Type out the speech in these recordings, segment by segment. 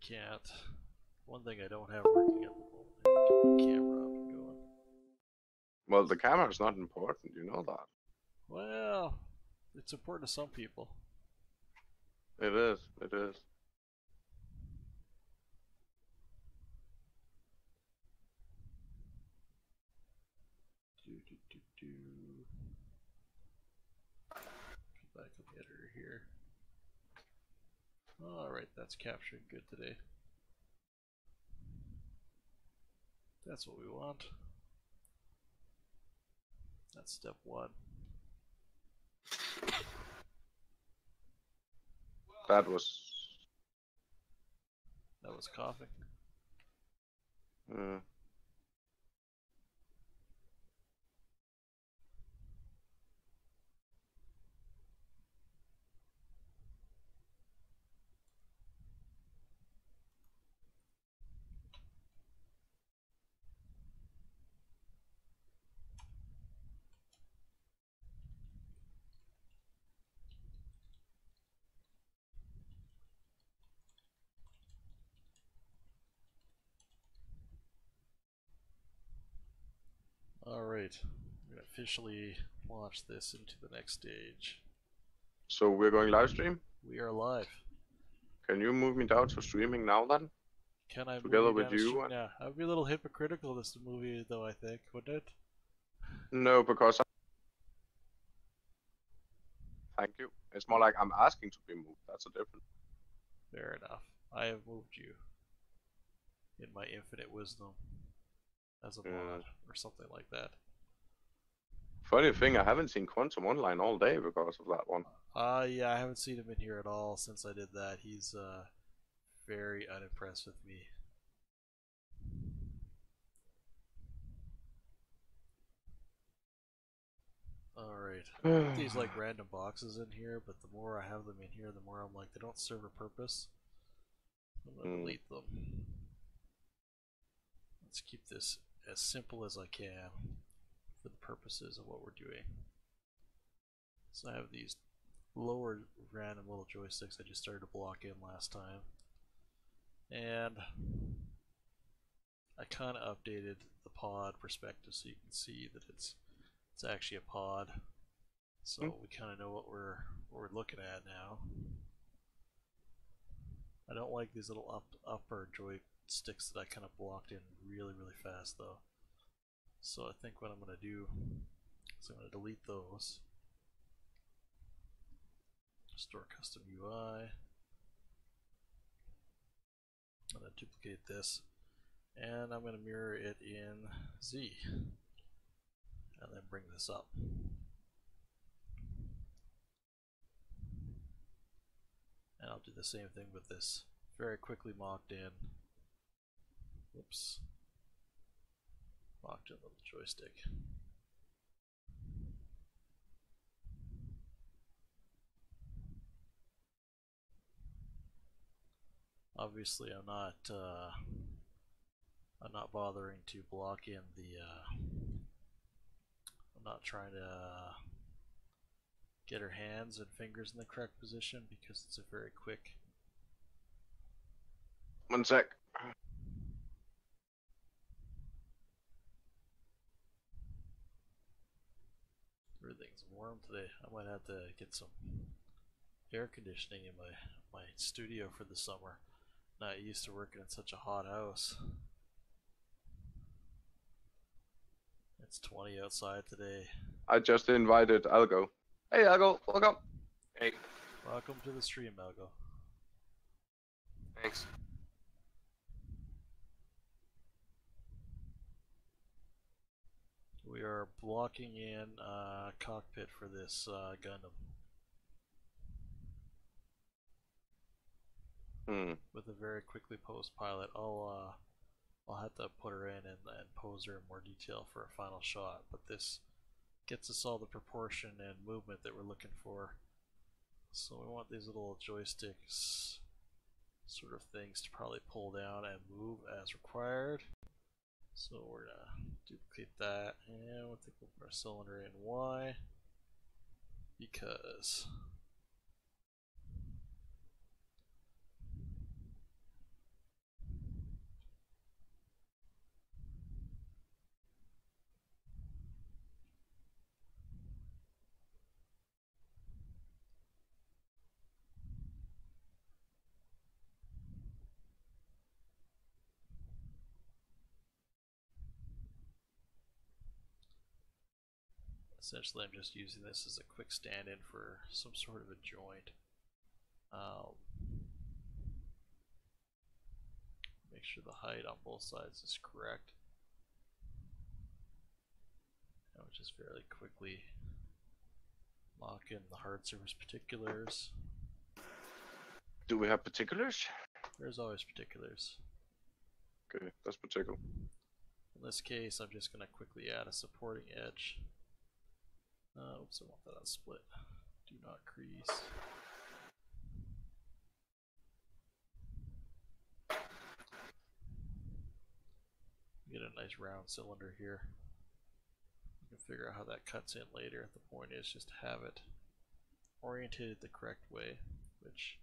can't. One thing I don't have working at the moment is get my camera up and going. Well, the camera is not important, you know that. Well, it's important to some people. It is, it is. Come back on the editor here. Alright, that's capturing good today. That's what we want. That's step one. That was... That was coughing. Alright, we're going to officially launch this into the next stage. So we're going live stream? We are live. Can you move me down to streaming now then? Can I Together move you with down to you? stream now? That would be a little hypocritical, this movie, though, I think, wouldn't it? No, because thank you. It's more like I'm asking to be moved. That's a difference. Fair enough. I have moved you in my infinite wisdom as a mod or something like that. Funny thing, I haven't seen Quantum online all day because of that one. Yeah, I haven't seen him in here at all since I did that. He's very unimpressed with me. Alright, I put these like random boxes in here, but the more I have them in here, the more I'm like, they don't serve a purpose. I'm gonna delete them. Let's keep this as simple as I can for the purposes of what we're doing. So I have these lower random little joysticks I just started to block in last time. And I kind of updated the pod perspective so you can see that it's actually a pod. So we kind of know what we're looking at now. I don't like these little upper joysticks that I kind of blocked in really fast though. So I think what I'm going to do is I'm going to delete those. Store custom UI. I'm going to duplicate this and I'm going to mirror it in Z and then bring this up. And I'll do the same thing with this very quickly mocked in. Whoops. Mocked in little joystick. Obviously, I'm not bothering to block in the. I'm not trying to get her hands and fingers in the correct position because it's a very quick. 1 sec. Everything's warm today. I might have to get some air conditioning in my studio for the summer. Not used to working in such a hot house. It's 20 outside today. I just invited Algo. Hey Algo, welcome. Hey. Welcome to the stream, Algo. Thanks. We are blocking in cockpit for this Gundam. With a very quickly posed pilot. I'll have to put her in and pose her in more detail for a final shot, but this gets us all the proportion and movement that we're looking for. So we want these little joysticks sort of things to probably pull down and move as required. So we're gonna duplicate that and we'll think we'll put our cylinder in Y because Essentially, I'm just using this as a quick stand-in for some sort of a joint. Make sure the height on both sides is correct. I would just fairly quickly lock in the hard surface particulars. Do we have particulars? There's always particulars. Okay, that's particular. In this case, I'm just going to quickly add a supporting edge. Oops, I want that on split. Do not crease. Get a nice round cylinder here. You can figure out how that cuts in later. The point is just to have it oriented the correct way, which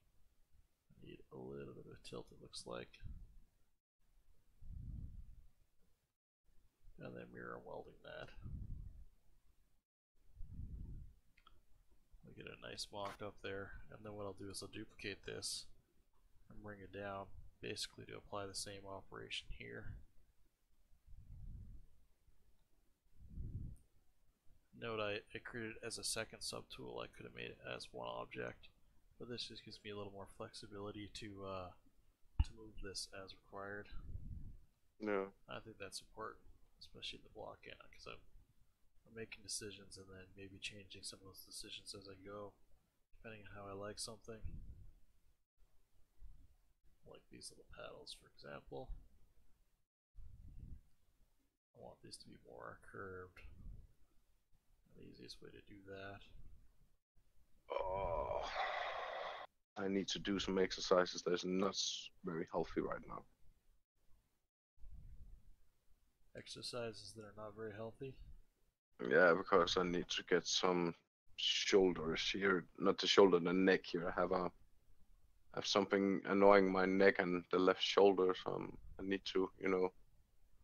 I need a little bit of tilt, it looks like. And then mirror welding that. We get a nice mock up there, and then what I'll do is I'll duplicate this and bring it down, basically to apply the same operation here. Note I created it as a second subtool. I could have made it as one object, but this just gives me a little more flexibility to move this as required. Yeah. I think that's important, especially in the block end, because I'm making decisions and then maybe changing some of those decisions as I go, depending on how I like something. Like these little paddles, for example. I want these to be more curved. The easiest way to do that. Oh, I need to do some exercises. That's not very healthy right now. Exercises that are not very healthy? Yeah, because I need to get some shoulders here. Not the shoulder, the neck here. I have something annoying my neck and the left shoulder, so I need to,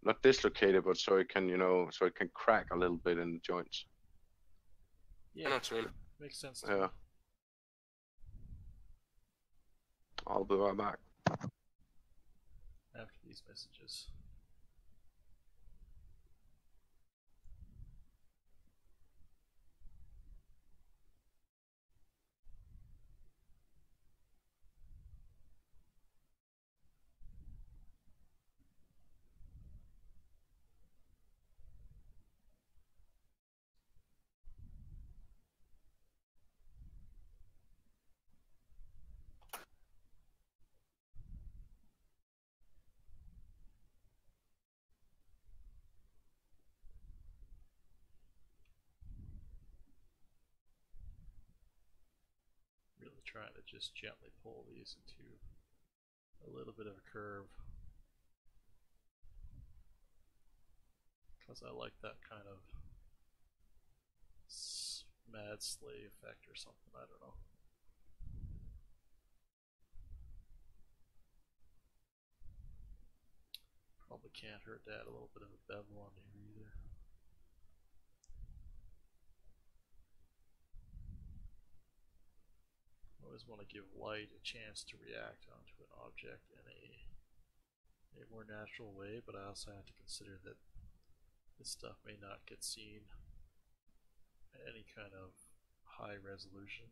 not dislocate it, but so it can, so it can crack a little bit in the joints. Yeah, Not really. makes sense to Yeah. me. I'll be right back. After these messages. Really trying to just gently pull these into a little bit of a curve, because I like that kind of mad sleigh effect or something, I don't know. Probably can't hurt to add a little bit of a bevel on here either. I always want to give light a chance to react onto an object in a more natural way, but I also have to consider that this stuff may not get seen at any kind of high resolution.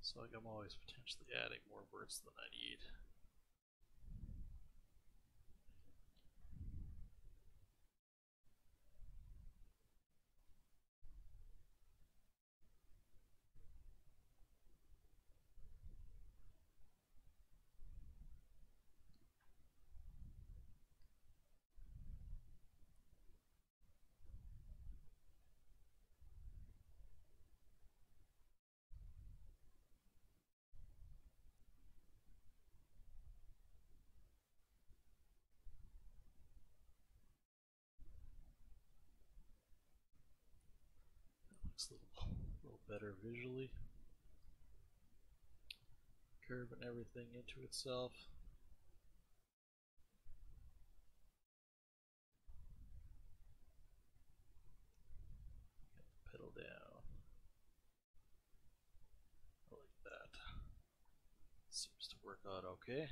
So like I'm always potentially adding more words than I need. Looks a little better visually. Curving everything into itself. Okay.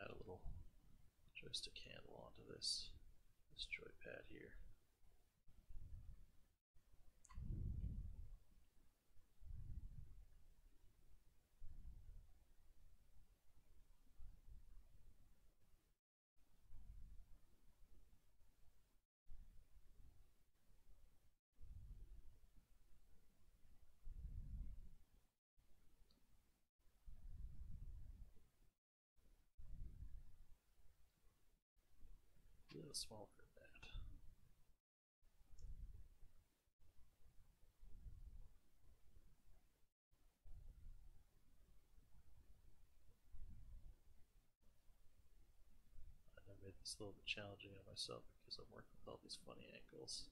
Add a little joystick handle onto this joypad here. A little smaller than that. I made this a little bit challenging on myself because I'm working with all these funny angles.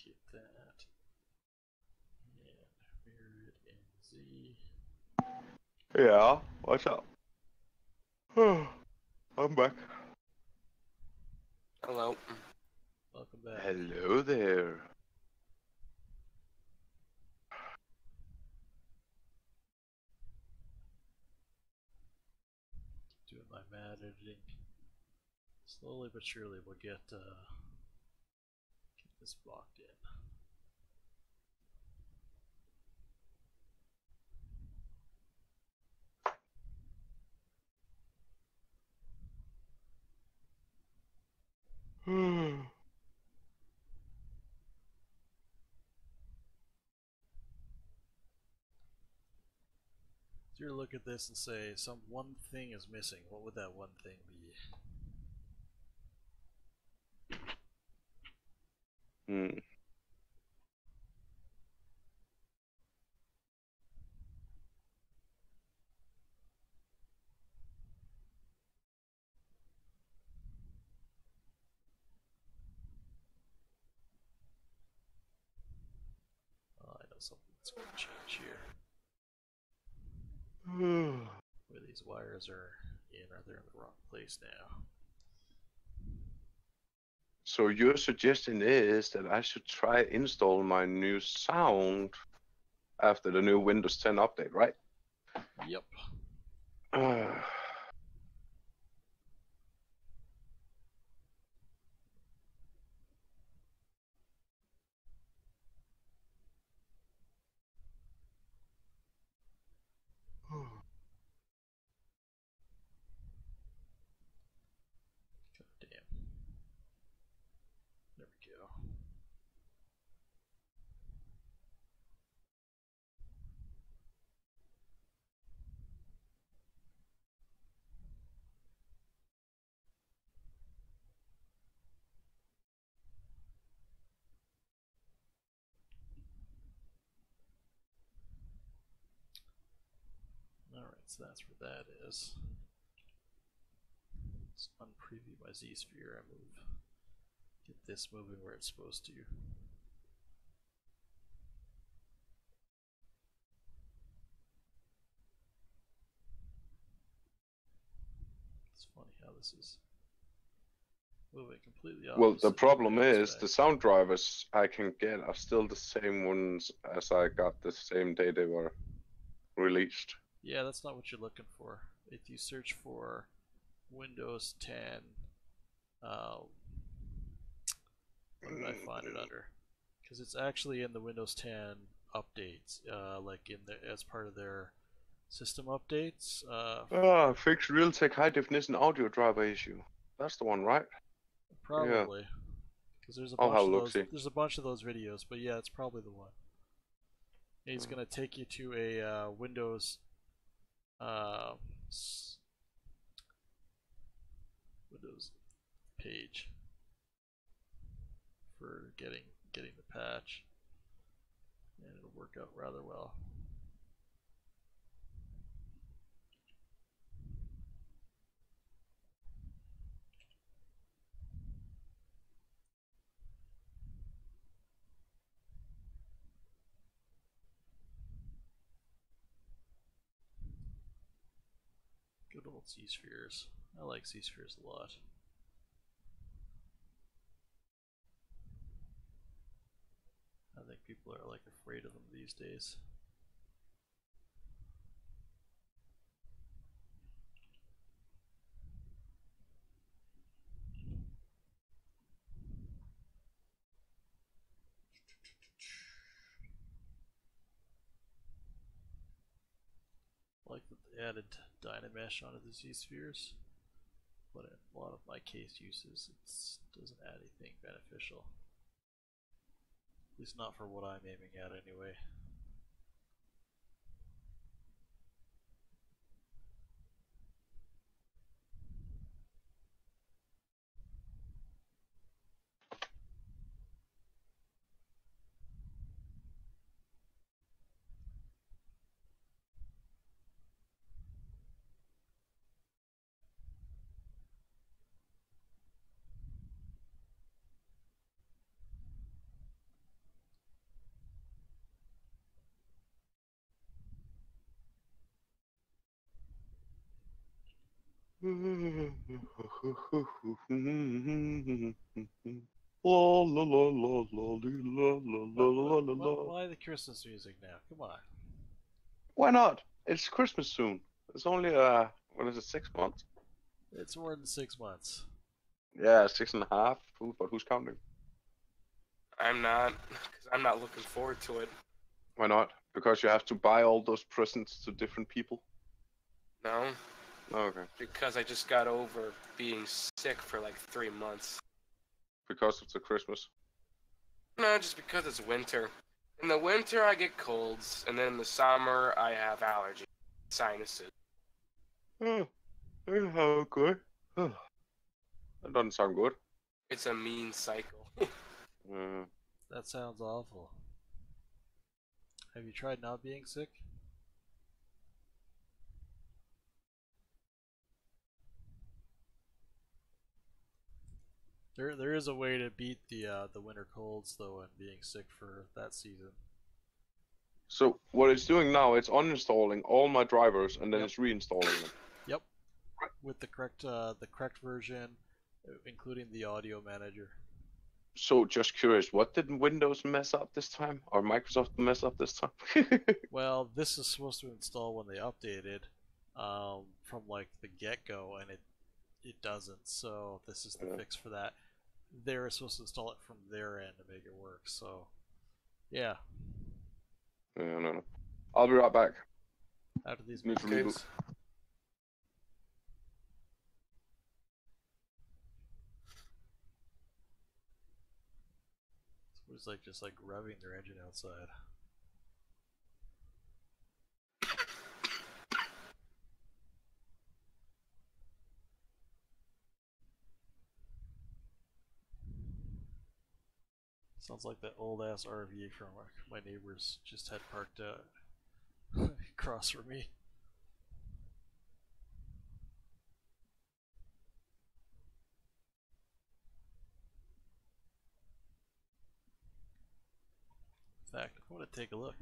Duplicate that. And mirror it in Z. Yeah, what's up? I'm back. Hello. Welcome back. Hello there. Doing my mad editing. Slowly but surely we'll get this blocked in. If you were to look at this and say some one thing is missing, what would that one thing be? Oh, I know something that's going to change here. Where these wires are in, or they're in the wrong place now. So your suggestion is that I should try install my new sound after the new Windows 10 update, right? Yep. God damn. There we go. Alright, so that's where that is. Let's unpreview my Z-sphere and get this moving where it's supposed to. It's funny how this is moving completely opposite. Well, the problem is the expect. sound drivers I can get are still the same ones as I got the same day they were released. Yeah, that's not what you're looking for. If you search for Windows 10, what did I find it under? Because it's actually in the Windows 10 updates, like in the as part of their system updates. Fix Realtek high definition audio driver issue. That's the one, right? Probably. Because there's a I'll bunch have a of look, those. see. There's a bunch of those videos, but yeah, it's probably the one. He's gonna take you to a Windows uh, Windows page for getting the patch, and it'll work out rather well. Good old Z-spheres. I like Z-spheres a lot. I think people are like afraid of them these days. I like that they added Dynamesh onto the Z-spheres, but in a lot of my case uses it doesn't add anything beneficial. At least not for what I'm aiming at anyway. La la la la la la la la la la. Why the Christmas music now? Come on. Why not? It's Christmas soon. It's only what is it, 6 months? It's more than 6 months. Yeah, 6.5. But who's counting? I'm not, because I'm not looking forward to it. Why not? Because you have to buy all those presents to different people. No. Oh, okay. Because I just got over being sick for like 3 months. Because of the Christmas. No, just because it's winter. In the winter I get colds, and then in the summer I have allergies, sinuses. Oh, okay. That doesn't sound good. It's a mean cycle. That sounds awful. Have you tried not being sick? There is a way to beat the winter colds though, and being sick for that season. So what it's doing now, it's uninstalling all my drivers and then Yep. it's reinstalling them. Yep, with the correct version, including the audio manager. So just curious, what did Windows mess up this time? Or Microsoft mess up this time? Well, this is supposed to install when they updated from like the get-go, and it doesn't. So this is the Yeah. fix for that. They're supposed to install it from their end to make it work. So yeah, Yeah, no. I'll be right back. after these Need to messages. reboot. It's like just like revving their engine outside. Sounds like that old ass RV from my neighbors just had parked across from me. In fact, I want to take a look.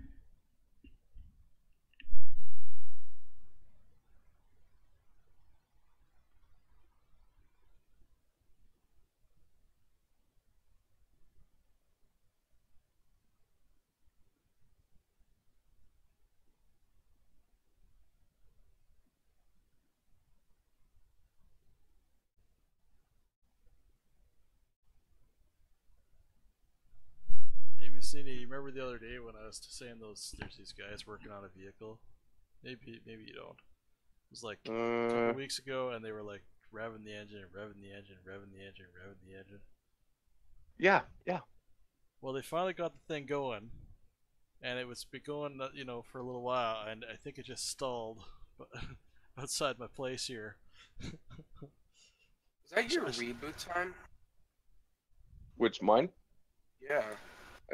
You remember the other day when I was saying there's these guys working on a vehicle? Maybe you don't. It was like a couple weeks ago, and they were like revving the engine, revving the engine, revving the engine, revving the engine. Yeah. Well, they finally got the thing going, and it was been going, for a little while, and I think it just stalled, but outside my place here. Is that your reboot time? Which mine? Yeah.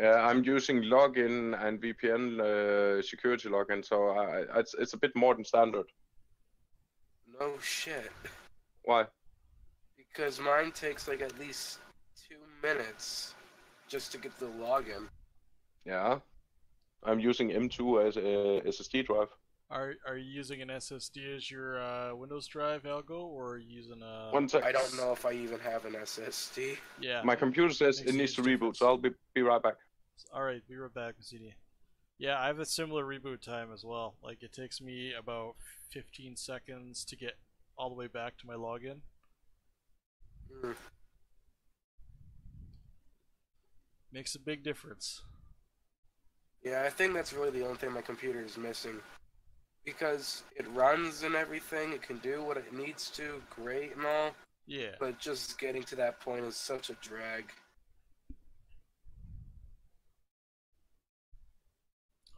I'm using login and VPN security login, so it's a bit more than standard. No shit. Why? Because mine takes like at least 2 minutes just to get the login. Yeah. I'm using M2 as a SSD drive. Are you using an SSD as your Windows drive, Algo, or are you using a? One sec. I don't know if I even have an SSD. Yeah. My computer says Makes it a needs to huge reboot, difference. so I'll be right back. All right, be right back, CD. Yeah, I have a similar reboot time as well. Like it takes me about 15 seconds to get all the way back to my login. Mm. Makes a big difference. Yeah, I think that's really the only thing my computer is missing. Because it runs and everything, it can do what it needs to, great and all, Yeah. but just getting to that point is such a drag.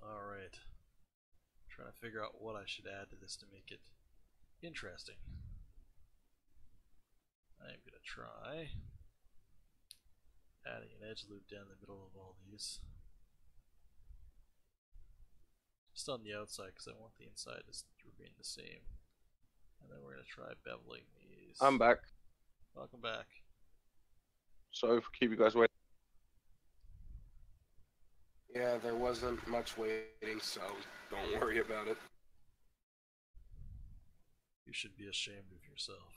All right. Trying to figure out what I should add to this to make it interesting. I'm gonna try adding an edge loop down the middle of all these. Just on the outside because I want the inside to remain the same. And then we're going to try beveling these. I'm back. Welcome back. Sorry for keep you guys waiting. Yeah, there wasn't much waiting, so don't worry about it. You should be ashamed of yourself.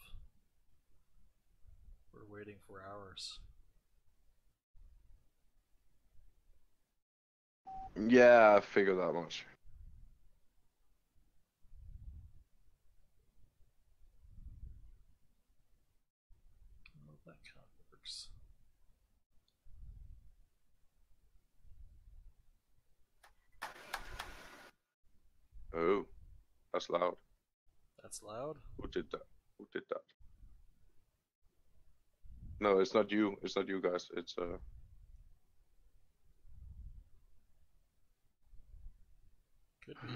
We're waiting for hours. Yeah, I figured that much. Well, that kind of works. Oh, that's loud. That's loud? Who did that? Who did that? No, it's not you. It's not you guys. It's Could be.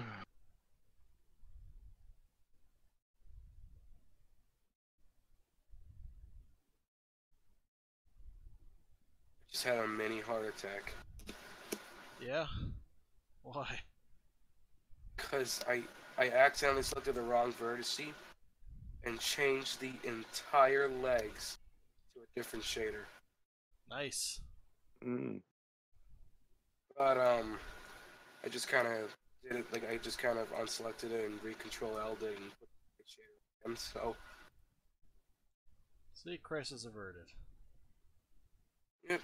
Just had a mini heart attack. Yeah? Why? Because I accidentally selected the wrong vertice and changed the entire legs to a different shader. Nice. But I just kind of did it, like I just kind of unselected it and re-control-L'd it and put the shader again, so. See, crisis averted. Yep.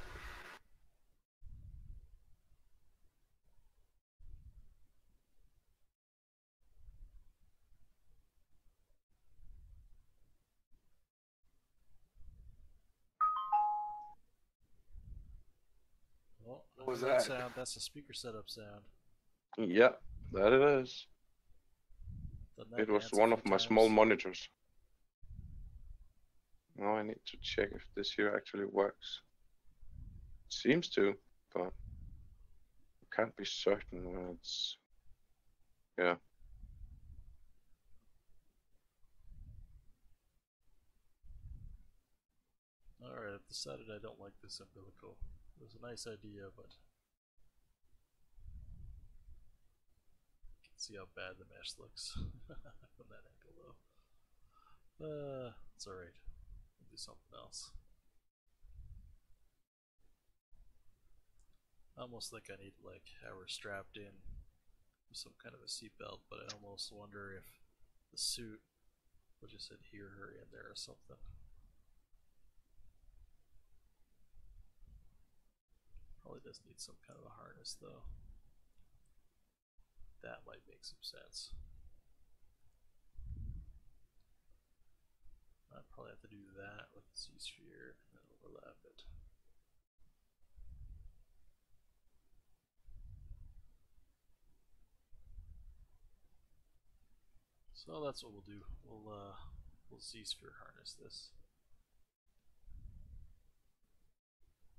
Well, What was that that? sound? That's a speaker setup sound. yeah, that it is. It was one of my small monitors. Now I need to check if this here actually works. It seems to, but I can't be certain when it's. Yeah. Alright, I've decided I don't like this umbilical. It was a nice idea, but you can see how bad the mesh looks from that angle though. It's alright. We'll do something else. I almost think I need like how we're strapped in with some kind of a seatbelt, but I almost wonder if the suit will just adhere in there or something. Probably does need some kind of a harness though. That might make some sense. I'd probably have to do that with the Z-sphere and then overlap it. So that's what we'll do. We'll Z-sphere harness this.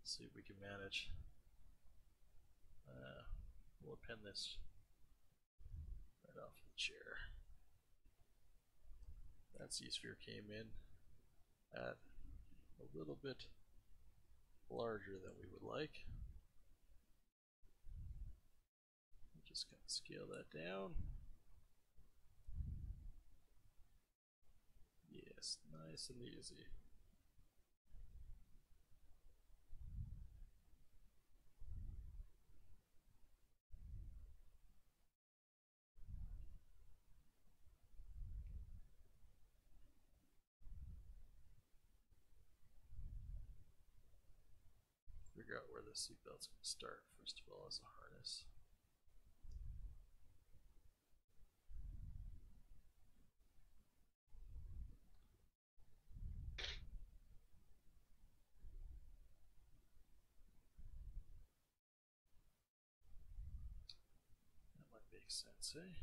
See if we can manage. We'll pin this right off the chair. That sea sphere came in at a little bit larger than we would like. I'm just going to scale that down. Yes, nice and easy. Figure out where the seatbelt's going to start first of all as a harness. That might make sense, eh?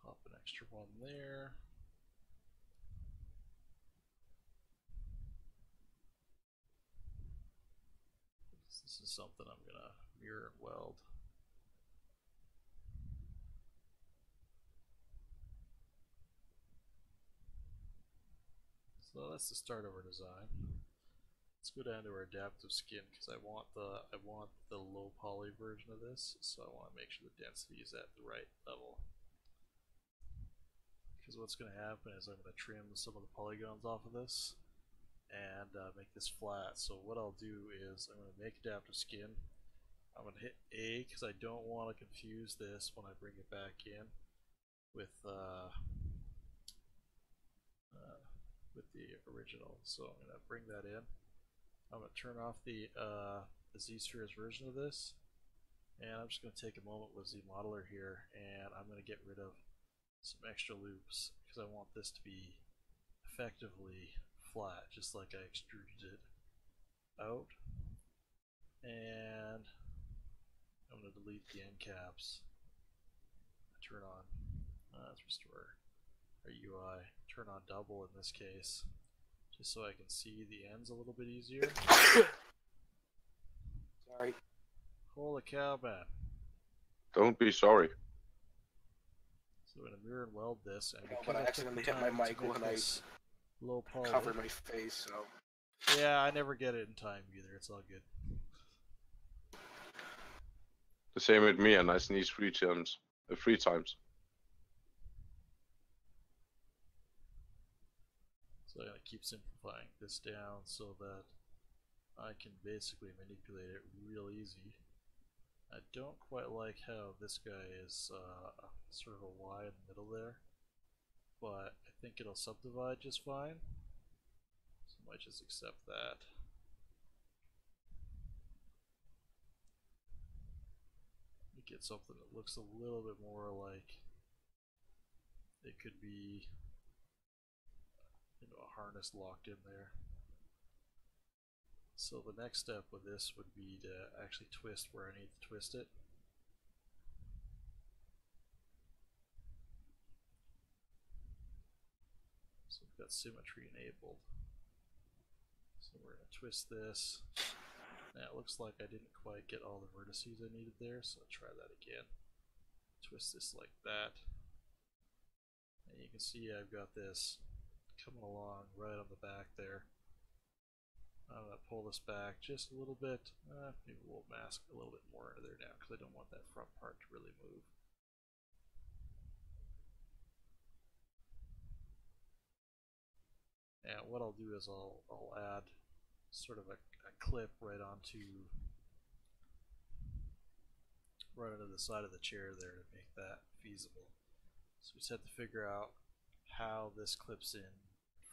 Pop an extra one there. This is something I'm gonna mirror and weld. So that's the start of our design. Let's go down to our adaptive skin because I want the low poly version of this, so I want to make sure the density is at the right level. Because what's going to happen is I'm going to trim some of the polygons off of this and make this flat. So what I'll do is I'm going to make adaptive skin. I'm going to hit A because I don't want to confuse this when I bring it back in with the original. So I'm going to bring that in. I'm going to turn off the Z-Spheres version of this, and I'm just going to take a moment with Z-Modeler here, and I'm going to get rid of some extra loops because I want this to be effectively flat, just like I extruded it out. And I'm going to delete the end caps. Turn on, let's restore our UI. Turn on double in this case, just so I can see the ends a little bit easier. Sorry. Holy cow, man. Don't be sorry. So I'm going to mirror and weld this, and But I accidentally hit my mic when I low poly. covered my face, so. Yeah, I never get it in time either. It's all good. The same with me, and I sneeze 3 times. 3 times. So I'm going to keep simplifying this down so that I can basically manipulate it real easy. I don't quite like how this guy is sort of a Y in the middle there, but I think it'll subdivide just fine. So I might just accept that. Get something that looks a little bit more like it could be, you know, a harness locked in there. So the next step with this would be to actually twist where I need to twist it. So we've got symmetry enabled. So we're going to twist this. Now it looks like I didn't quite get all the vertices I needed there, so I'll try that again. Twist this like that. And you can see I've got this coming along right on the back there. I'm going to pull this back just a little bit. Maybe we'll mask a little bit more into there now because I don't want that front part to really move. And what I'll do is I'll add sort of a clip right onto the side of the chair there to make that feasible. So we just have to figure out how this clips in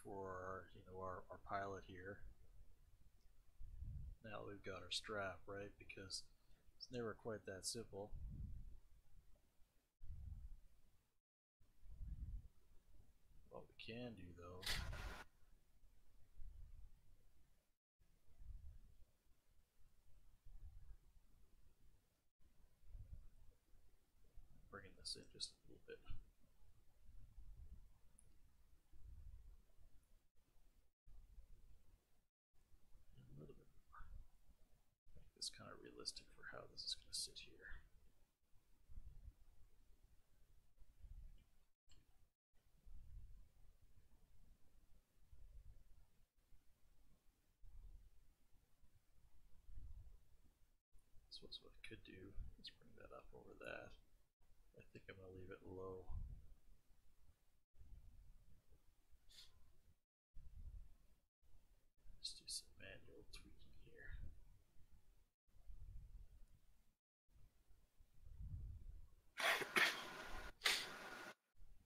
for our pilot here. Now we've got our strap, right? Because it's never quite that simple. What we can do though, bringing this in just a little bit. realistic for how this is going to sit here. So what I could do is bring that up over that. I think I'm going to leave it low. Just do some manual tweaking here.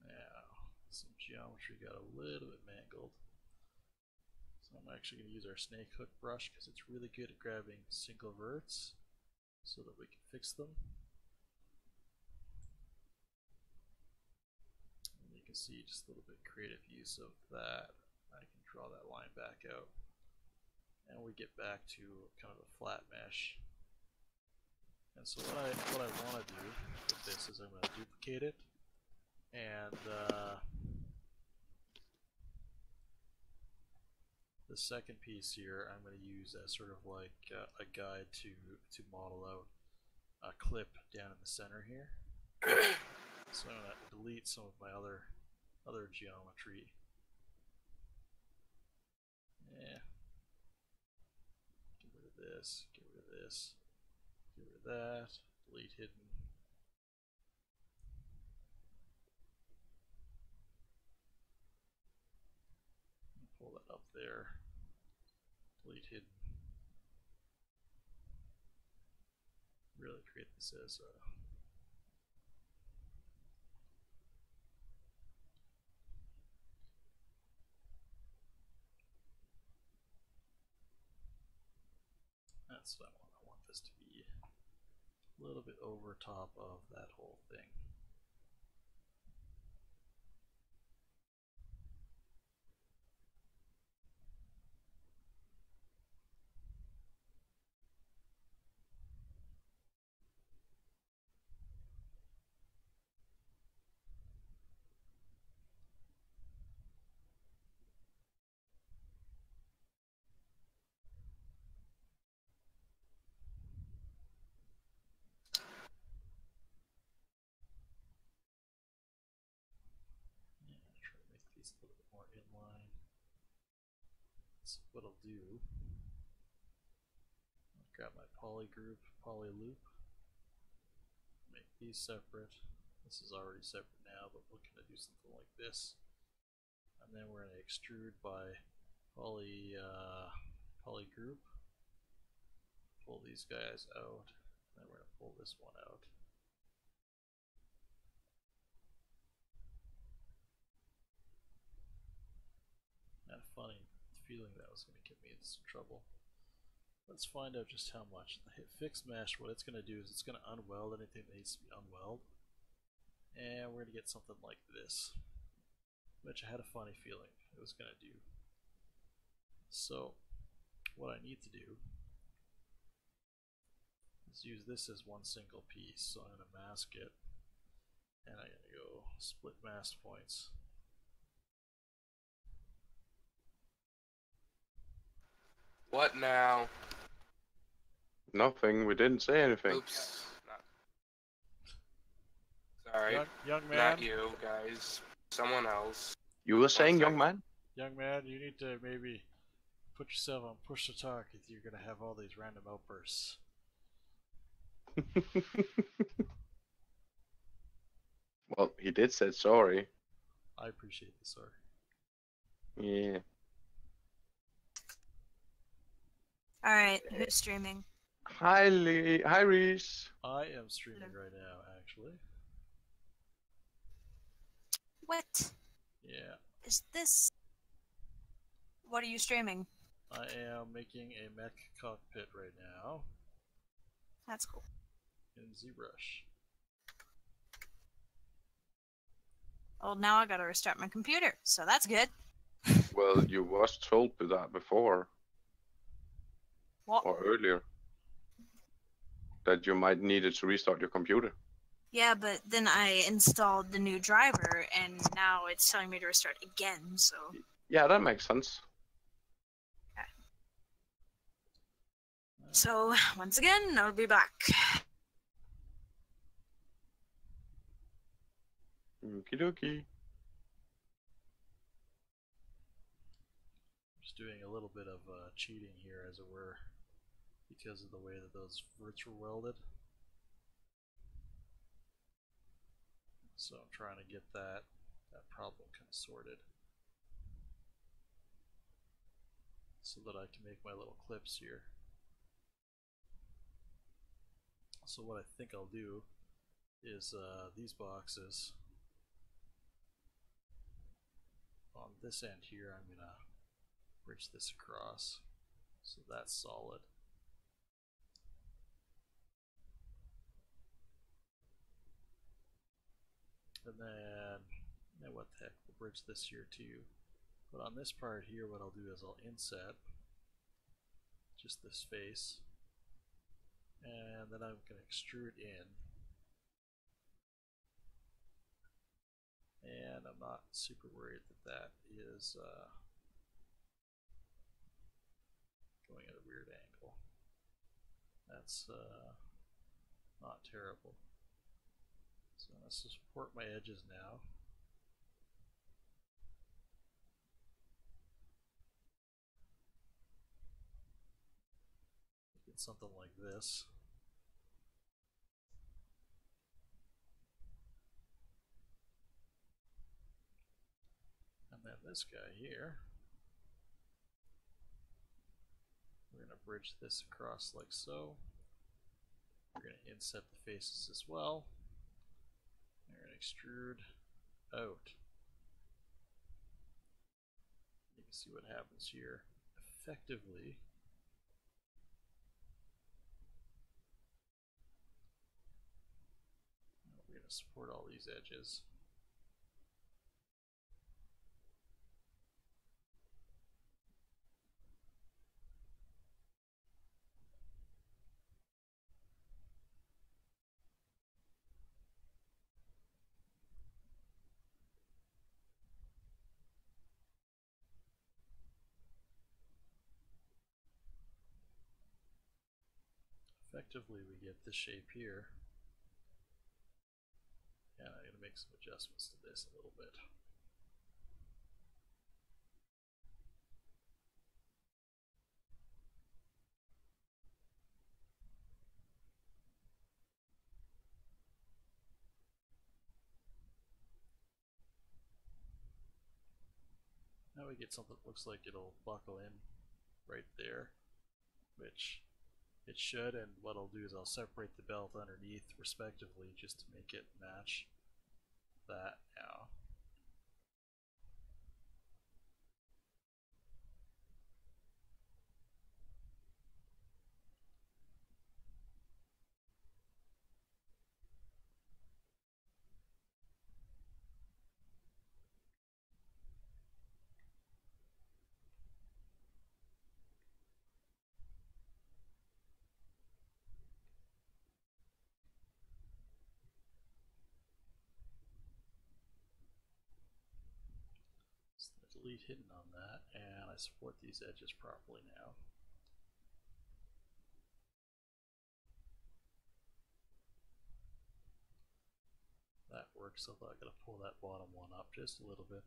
Now, some geometry got a little bit mangled. So I'm actually going to use our snake hook brush because it's really good at grabbing single verts so that we can fix them. And you can see just a little bit creative use of that. I can draw that line back out. And we get back to kind of a flat mesh. And so what I want to do with this is I'm going to duplicate it, and the second piece here I'm going to use as sort of like a guide to model out a clip down in the center here. So I'm going to delete some of my other geometry. Yeah. Get rid of this, get rid of this, get rid of that, delete hidden. Pull that up there, delete hidden. Really create this as a that's what I want. I want this to be a little bit over top of that whole thing. Try to make these a little bit more inline. So what I'll do, I'll grab my poly group, poly loop, make these separate. This is already separate now, but we're going to do something like this. And then we're going to extrude by poly group, pull these guys out, and then we're going to pull this one out. Kind of funny feeling that was going to get me into some trouble. Let's find out just how much. The fixed mesh, what it's going to do is it's going to unweld anything that needs to be unweld. And we're going to get something like this, which I had a funny feeling it was going to do. So what I need to do is use this as one single piece. So I'm going to mask it, and I'm going to go split mask points. What now? Nothing. We didn't say anything. Oops. Sorry. Young man. Not you, guys. Someone else. You were saying, young man? Young man, you need to maybe put yourself on push to talk if you're going to have all these random outbursts. Well, he did say sorry. I appreciate the sorry. Yeah. Alright, who's streaming? Hi, Hi, Reese. I am streaming right now, actually. What? Yeah. Is this... What are you streaming? I am making a mech cockpit right now That's cool. in ZBrush. Well, now I gotta restart my computer, so that's good. Well, you was told to that before. What? Or earlier. That you might need it to restart your computer. Yeah, but then I installed the new driver, and now it's telling me to restart again, so... Yeah, that makes sense. So, once again, I'll be back. Okie dokie. Just doing a little bit of cheating here, as it were, because of the way that those verts were welded. So I'm trying to get that problem kind of sorted, so that I can make my little clips here. So what I think I'll do is these boxes on this end here, I'm gonna bridge this across so that's solid. And then what the heck, we'll bridge this here too. But on this part here, what I'll do is I'll inset just this face, and then I'm going to extrude in. And I'm not super worried that that is going at a weird angle. That's not terrible. So I'm going to support my edges now. Get something like this. And then this guy here, we're going to bridge this across like so. We're going to inset the faces as well. We're going to extrude out. You can see what happens here. Effectively, we're going to support all these edges. Effectively, we get this shape here. And I'm going to make some adjustments to this a little bit. Now we get something that looks like it'll buckle in right there, which it should, and what I'll do is I'll separate the belt underneath respectively just to make it match that now. Delete hidden on that, and I support these edges properly now. That works, although I gotta pull that bottom one up just a little bit.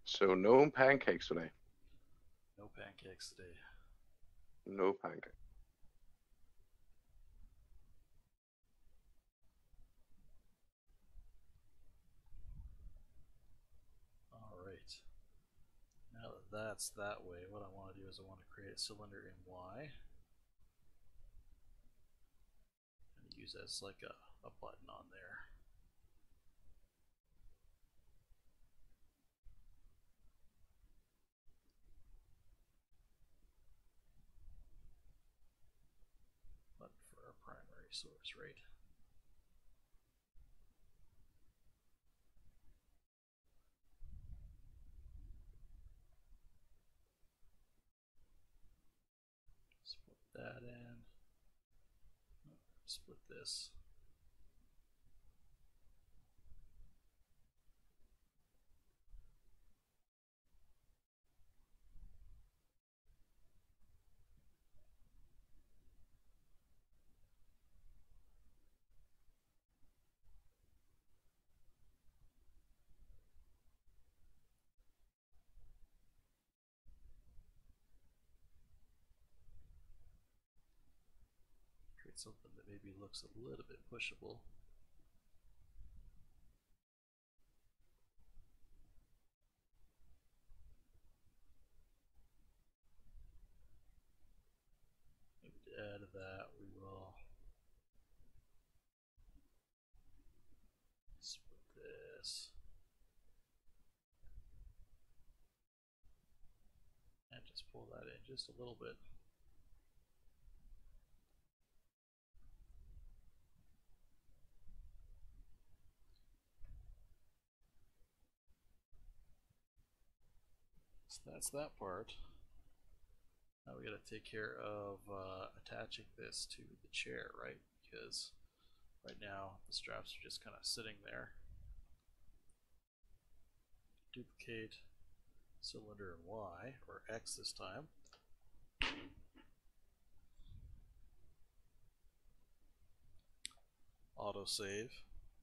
So no pancakes today. No pancakes today. No pancakes. Alright. Now that that's that way, what I want to do is I want to create a cylinder in Y. And use as like a button on there. Button for our primary source, right? Split that in. Split this. something that maybe looks a little bit pushable. Maybe to add to that, we will split this and just pull that in just a little bit. So that's that part. Now we gotta take care of attaching this to the chair, right? Because right now the straps are just kind of sitting there. Duplicate cylinder and Y, or X this time. Autosave,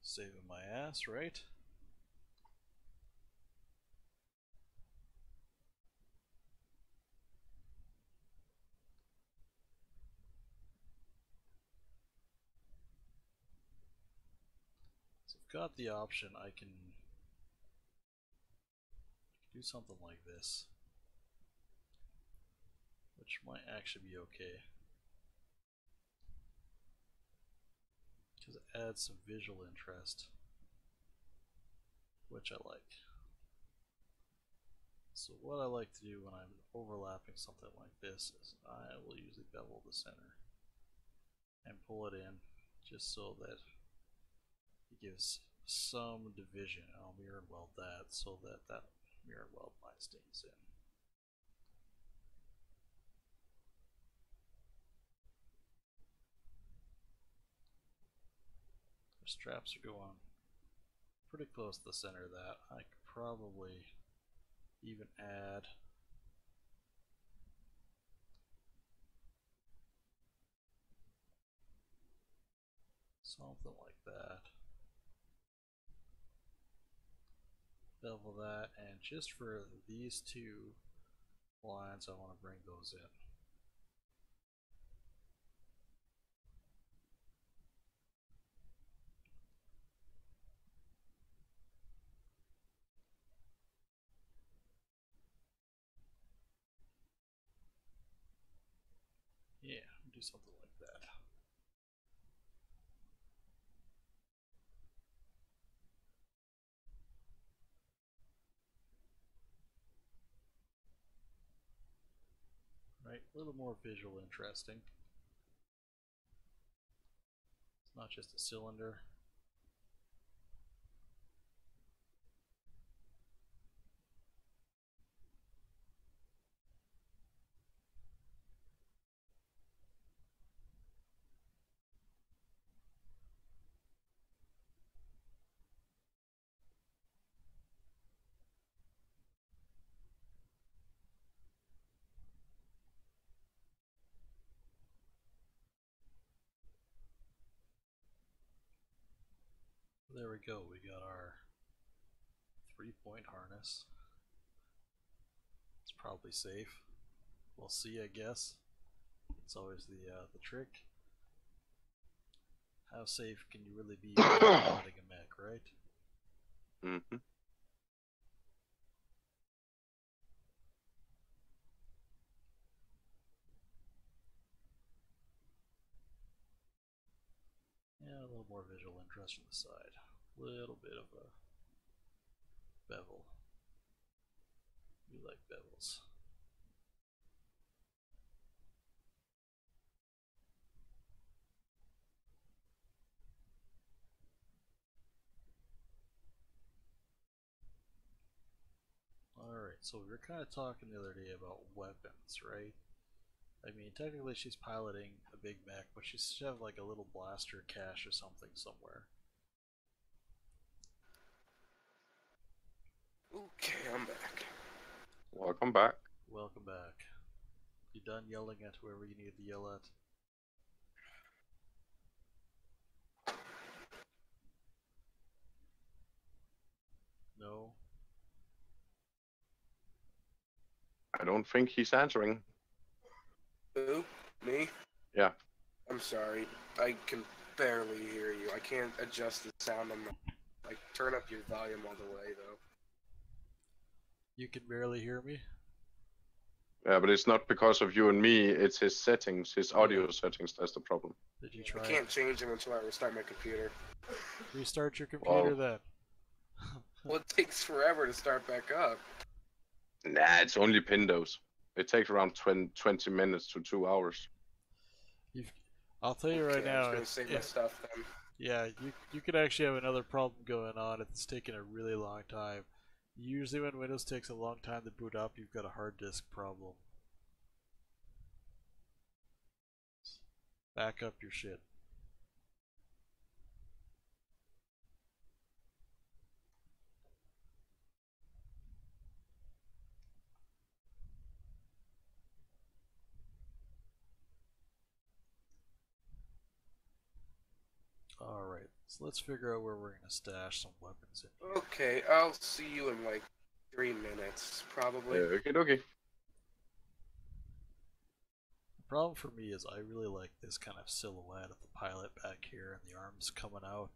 saving my ass, right? So I've got the option, I can do something like this, which might actually be okay, because it adds some visual interest, which I like. So what I like to do when I'm overlapping something like this is I will usually bevel the center and pull it in just so that it gives some division. I'll mirror weld that so that that mirror weld line stays in. The straps are going pretty close to the center of that. I could probably even add something like that. Bevel that, and just for these two lines I want to bring those in. Yeah, do something like that. Right, a little more visual interesting. It's not just a cylinder. There we go, we got our 3-point harness. It's probably safe. We'll see, I guess. It's always the trick. How safe can you really be when you're piloting a mech, right? Mm-hmm. Yeah, a little more visual interest from the side. A little bit of a bevel. We like bevels. Alright, so we were kind of talking the other day about weapons, right? I mean, technically she's piloting a big mech, but she should have like a little blaster cache or something somewhere. Okay, I'm back. Welcome back. Welcome back. You done yelling at whoever you need to yell at? No? I don't think he's answering. Who? Me? Yeah. I'm sorry. I can barely hear you. I can't adjust the sound on the. Like, turn up your volume all the way, though. You can barely hear me? Yeah, but it's not because of you and me. It's his settings, his audio settings. That's the problem. Did you I try can't change them until I restart my computer. restart your computer then? Well, it takes forever to start back up. Nah, it's only Windows. It takes around 20 minutes to 2 hours. I'll tell you right Okay, I'm now. just gonna save my stuff then. Yeah, you could actually have another problem going on. It's taking a really long time. Usually when Windows takes a long time to boot up, you've got a hard disk problem. Back up your shit. Alright, so let's figure out where we're going to stash some weapons in here. Okay, I'll see you in like 3 minutes, probably. Okay, okay. The problem for me is I really like this kind of silhouette of the pilot back here and the arms coming out.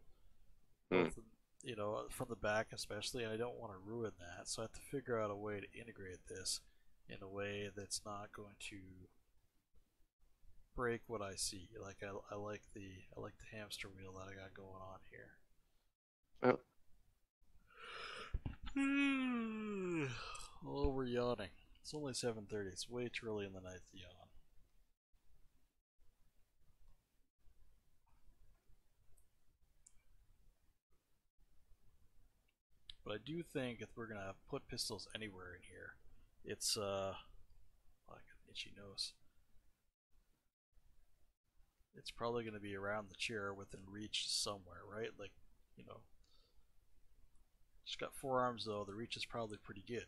Both, you know, from the back especially, and I don't want to ruin that, so I have to figure out a way to integrate this in a way that's not going to break what I see. Like I like the hamster wheel that I got going on here. Oh, we're yawning. It's only 7:30. It's way too early in the night to yawn. But I do think if we're gonna put pistols anywhere in here, it's oh, I got an itchy nose. It's probably gonna be around the chair within reach somewhere, right? Like, you know. It's got 4 arms though, the reach is probably pretty good.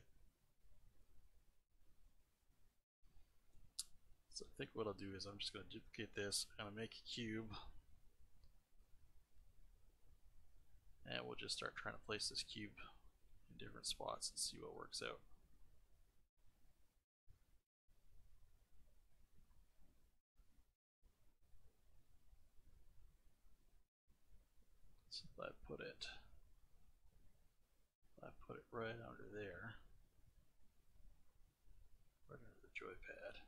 So I think what I'll do is I'm just gonna duplicate this, I'm gonna make a cube. And we'll just start trying to place this cube in different spots and see what works out. So I put it right under there, right under the joypad.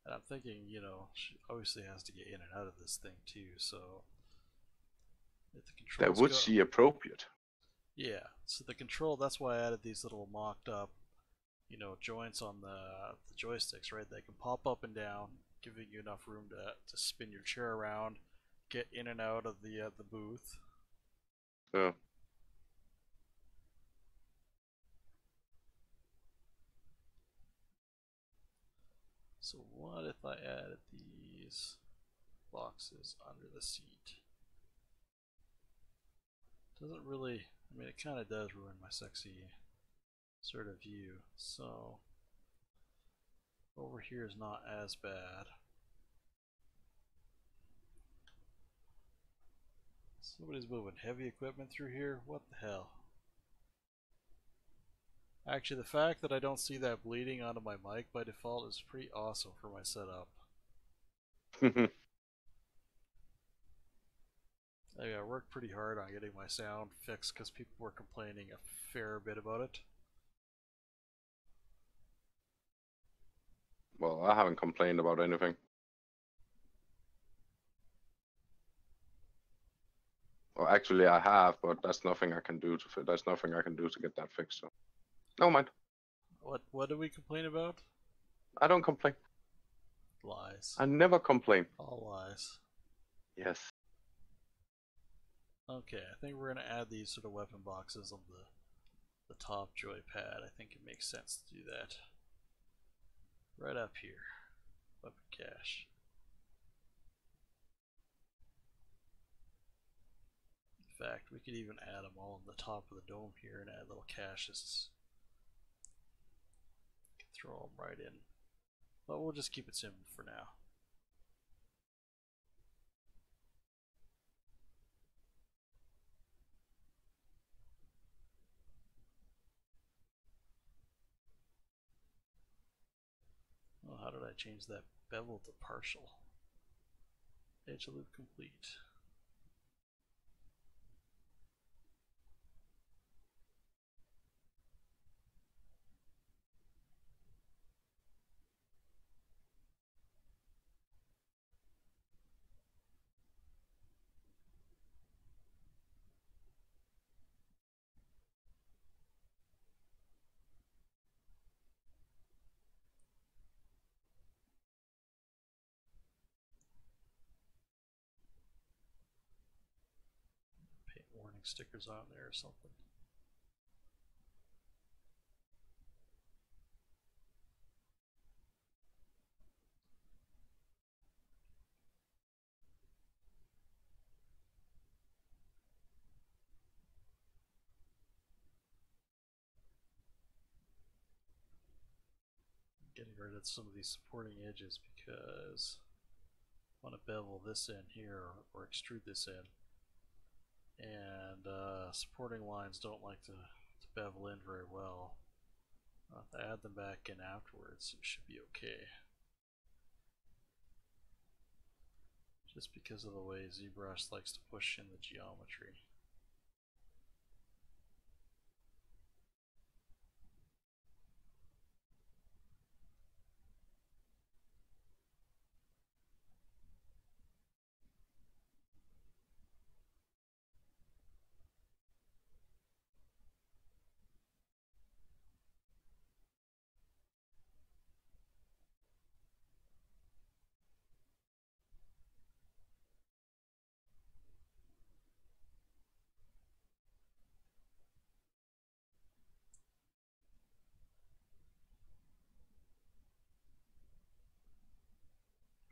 And I'm thinking, you know, she obviously has to get in and out of this thing too, so if the controls That would seem appropriate. Yeah, so the control, that's why I added these little mocked up, you know, joints on the joysticks, right? They can pop up and down, giving you enough room to spin your chair around, get in and out of the booth. Yeah. So what if I added these boxes under the seat? Doesn't really, I mean, it kind of does ruin my sexy sort of view. So over here is not as bad. Somebody's moving heavy equipment through here? What the hell? Actually, the fact that I don't see that bleeding onto my mic by default is pretty awesome for my setup. I worked pretty hard on getting my sound fixed because people were complaining a fair bit about it. Well, I haven't complained about anything. Well, actually, I have, but that's nothing I can do to. There's nothing I can do to get that fixed. So, no mind. What do we complain about? I don't complain. Lies. I never complain. All lies. Yes. Okay, I think we're gonna add these sort of weapon boxes on the top joypad. I think it makes sense to do that. Right up here. Weapon cache. In fact, we could even add them all on the top of the dome here and add little caches. Throw them right in. But we'll just keep it simple for now. Oh, how did I change that bevel to partial? Edge loop complete. Paint warning stickers on there or something. Getting rid of some of these supporting edges because I want to bevel this in here or extrude this in. And supporting lines don't like to bevel in very well. I'll have to add them back in afterwards. It should be okay. Just because of the way ZBrush likes to push in the geometry.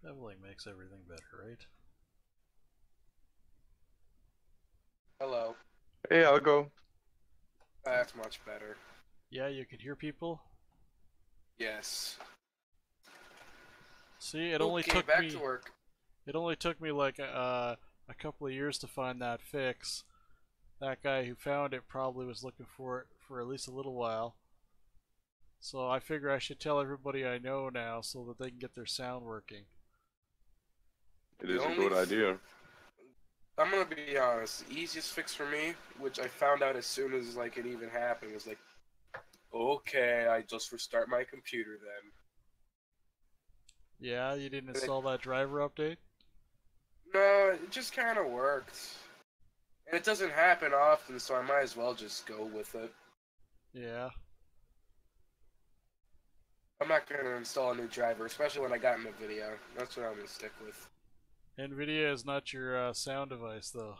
Beveling makes everything better, right? Hello. Hey, I'll go. That's much better. Yeah, you can hear people? Yes. See, it only Okay, took back me to work. It only took me like a couple of years to find that fix. That guy who found it probably was looking for it for at least a little while. So I figure I should tell everybody I know now so that they can get their sound working. It is a good idea. I'm gonna be honest. The easiest fix for me, which I found out as soon as like it even happened, was like, okay, I just restart my computer then. Yeah, you didn't install that driver update? No, it just kind of worked. And it doesn't happen often, so I might as well just go with it. Yeah. I'm not going to install a new driver, especially when I got in the video. That's what I'm going to stick with. NVIDIA is not your sound device, though.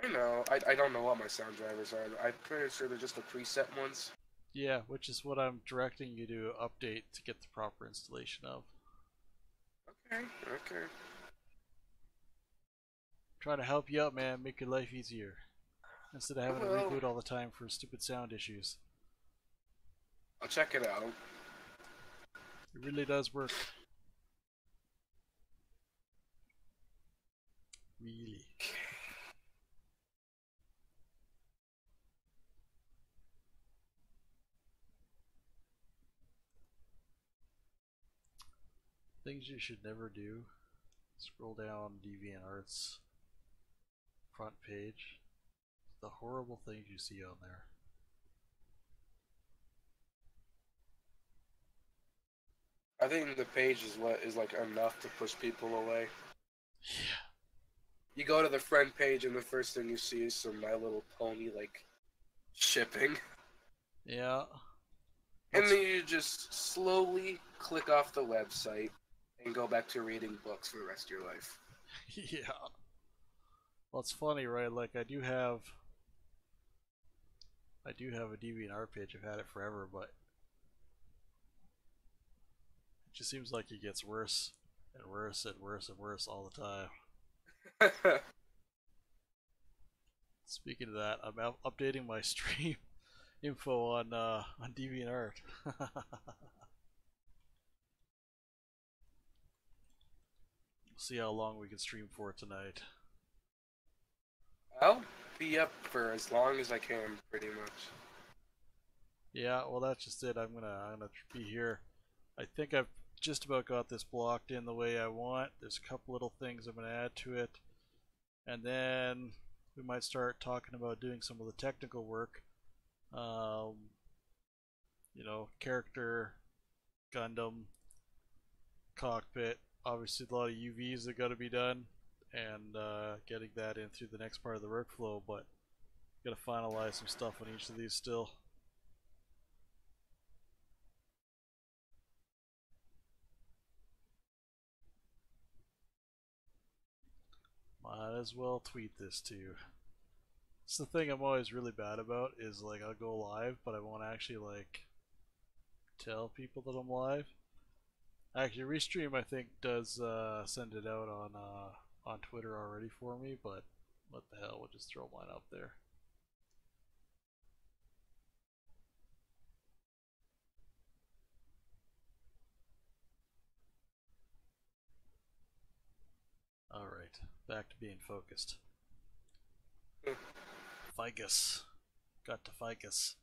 I know. I don't know what my sound drivers are. I'm pretty sure they're just the preset ones. Yeah, which is what I'm directing you to update to get the proper installation of. Okay, okay. Trying to help you out, man, make your life easier. Instead of having to reboot all the time for stupid sound issues. I'll check it out. It really does work. Really. Things you should never do. Scroll down DeviantArt's front page. The horrible things you see on there. I think the page is what is like enough to push people away. Yeah. You go to the front page and the first thing you see is some My Little Pony like shipping. Yeah. And then you just slowly click off the website and go back to reading books for the rest of your life. Yeah. Well, it's funny, right? Like I do have a DeviantArt page. I've had it forever, but it just seems like it gets worse and worse and worse and worse all the time. Speaking of that, I'm updating my stream info on DeviantArt. See how long we can stream for tonight. I'll be up for as long as I can, pretty much. Yeah, well that's just it. I'm gonna be here. I think I've just about got this blocked in the way I want. There's a couple little things I'm going to add to it. And then we might start talking about doing some of the technical work. You know, character, Gundam, cockpit. Obviously, a lot of UVs that got to be done, and getting that in through the next part of the workflow. But got to finalize some stuff on each of these still. Might as well tweet this too. It's the thing I'm always really bad about is like I'll go live, but I won't actually like tell people that I'm live. Actually, Restream I think does send it out on Twitter already for me, but what the hell? We'll just throw mine up there. All right, back to being focused. Ficus, got to ficus.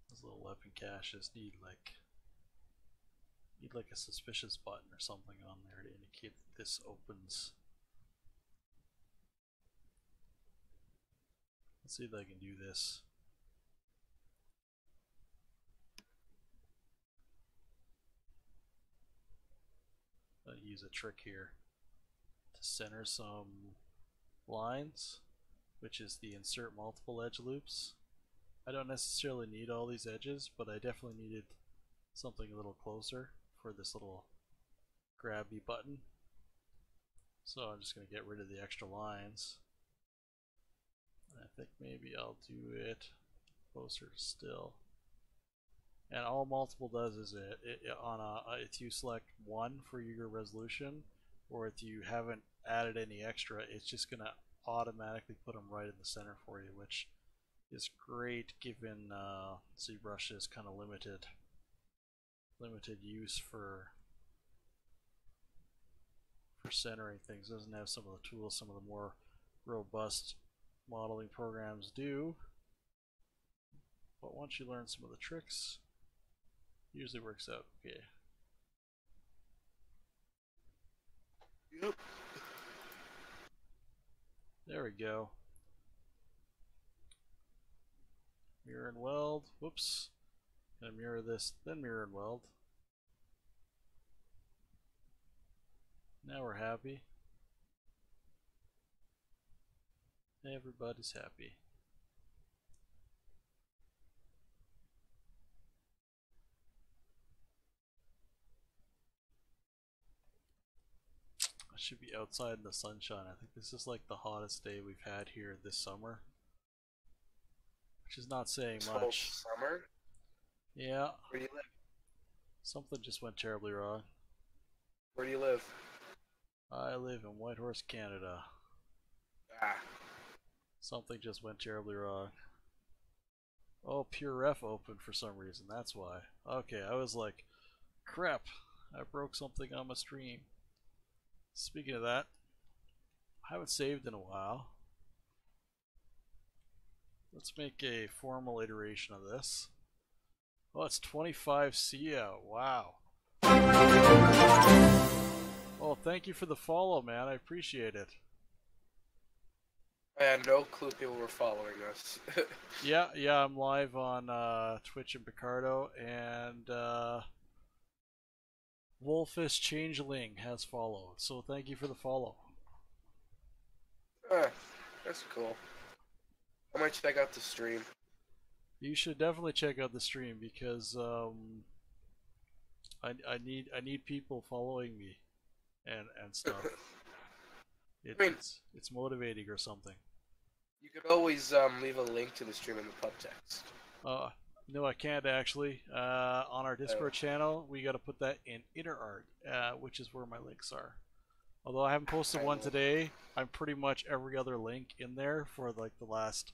Those little weapon caches need like a suspicious button or something on there to indicate that this opens. Let's see if I can do this. I'll use a trick here to center some lines, which is the insert multiple edge loops. I don't necessarily need all these edges, but I definitely needed something a little closer for this little grabby button. So I'm just going to get rid of the extra lines. I think maybe I'll do it closer still. And all multiple does is if you select 1 for your resolution, or if you haven't added any extra, it's just going to automatically put them right in the center for you, which is great given ZBrush is kind of limited use for centering things. It doesn't have some of the tools some of the more robust modeling programs do. But once you learn some of the tricks, it usually works out okay. Yep. There we go. Mirror and weld. Whoops. Gonna mirror this, then mirror and weld. Now we're happy. Everybody's happy. I should be outside in the sunshine. I think this is like the hottest day we've had here this summer, which is not saying much. Summer? Yeah. Where do you live? Something just went terribly wrong. Where do you live? I live in Whitehorse, Canada. Ah. Something just went terribly wrong. Oh, Pure Ref opened for some reason, that's why. Okay, I was like, crap, I broke something on my stream. Speaking of that, I haven't saved in a while. Let's make a formal iteration of this. Oh, it's 25C out, wow. Oh, thank you for the follow, man, I appreciate it. I had no clue people were following us. Yeah, I'm live on Twitch and Picardo, and Wolfish Changeling has followed, so thank you for the follow. That's cool. I might check out the stream. You should definitely check out the stream because I need people following me and stuff. It's motivating or something. You could always leave a link to the stream in the pub text. No, I can't actually. On our Discord channel, we got to put that in inner art, which is where my links are. Although I haven't posted one today, I'm pretty much every other link in there for like the last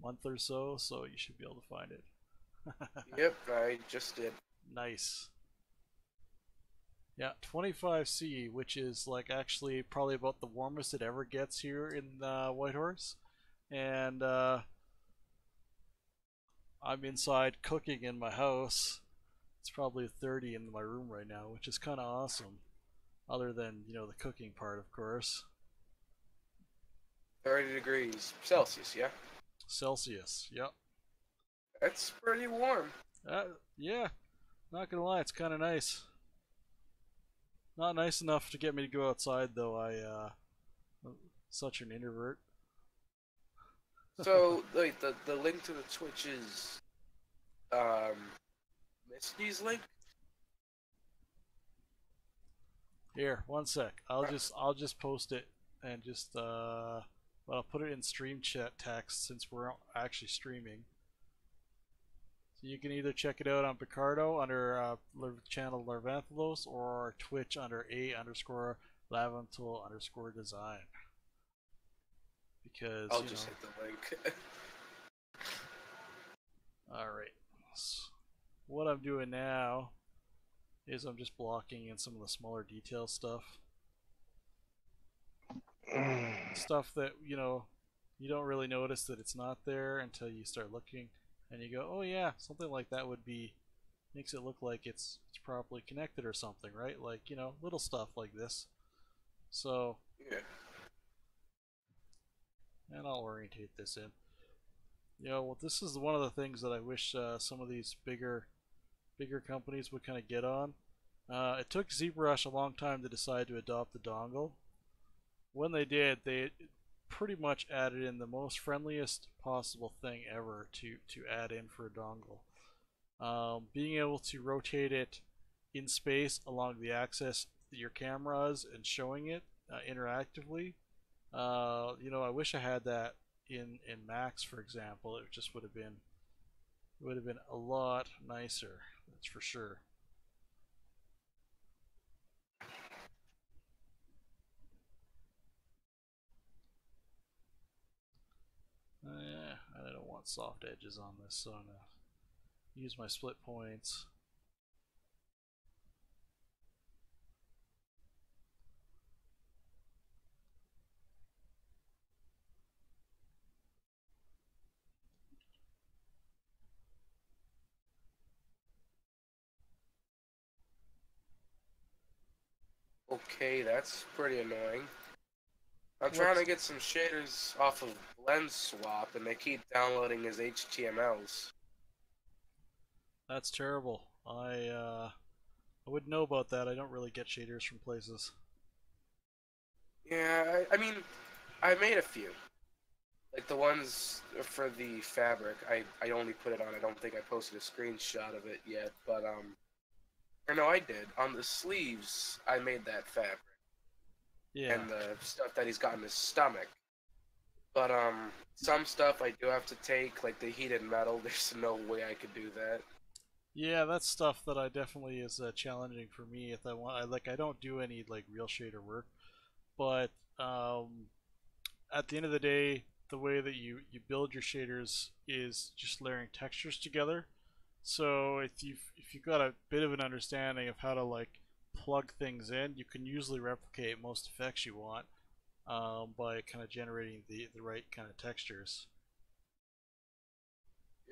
month or so, so you should be able to find it. Yep, I just did. Nice. Yeah, 25C, which is like actually probably about the warmest it ever gets here in Whitehorse. and I'm inside cooking in my house. It's probably 30 in my room right now, which is kind of awesome. Other than, you know, the cooking part, of course. 30 degrees Celsius, yeah? Celsius, yep. That's pretty warm. Yeah, not gonna lie, it's kind of nice. Not nice enough to get me to go outside, though. I'm such an introvert. So, wait, the link to the Twitch is, Misty's link? Here, one sec. I'll just post it and just well, I'll put it in stream chat text since we're actually streaming. So you can either check it out on Picardo under channel Larvantholos or Twitch under _Lavantol_design. Because I'll just hit the link. Alright. So what I'm doing now is I'm just blocking in some of the smaller detail stuff. Stuff that, you know, you don't really notice that it's not there until you start looking and you go, oh yeah, something like that would be, makes it look like it's properly connected or something, right? Like, you know, little stuff like this. So, Yeah. and I'll orientate this in. You know, well, this is one of the things that I wish some of these bigger companies would kind of get on. It took ZBrush a long time to decide to adopt the dongle. When they did, they pretty much added in the most friendliest possible thing ever to add in for a dongle. Being able to rotate it in space along the axis that your camera is and showing it interactively. You know, I wish I had that in Max, for example. It just would have been a lot nicer. That's for sure. Yeah, I don't want soft edges on this, so I'm gonna use my split points. Okay, that's pretty annoying. I'm trying to get some shaders off of Blend Swap, and they keep downloading as HTMLs. That's terrible. I wouldn't know about that. I don't really get shaders from places. Yeah, I mean, I made a few. Like the ones for the fabric, I only put it on. I don't think I posted a screenshot of it yet, but or no, I did. On the sleeves, I made that fabric. Yeah. And the stuff that he's got in his stomach. But some stuff I do have to take, like the heated metal. There's no way I could do that. Yeah, that's stuff that I definitely is challenging for me. If I want, I don't do any like real shader work, but at the end of the day, the way that you build your shaders is just layering textures together. So if you've got a bit of an understanding of how to like plug things in, you can usually replicate most effects you want by kind of generating the right kind of textures.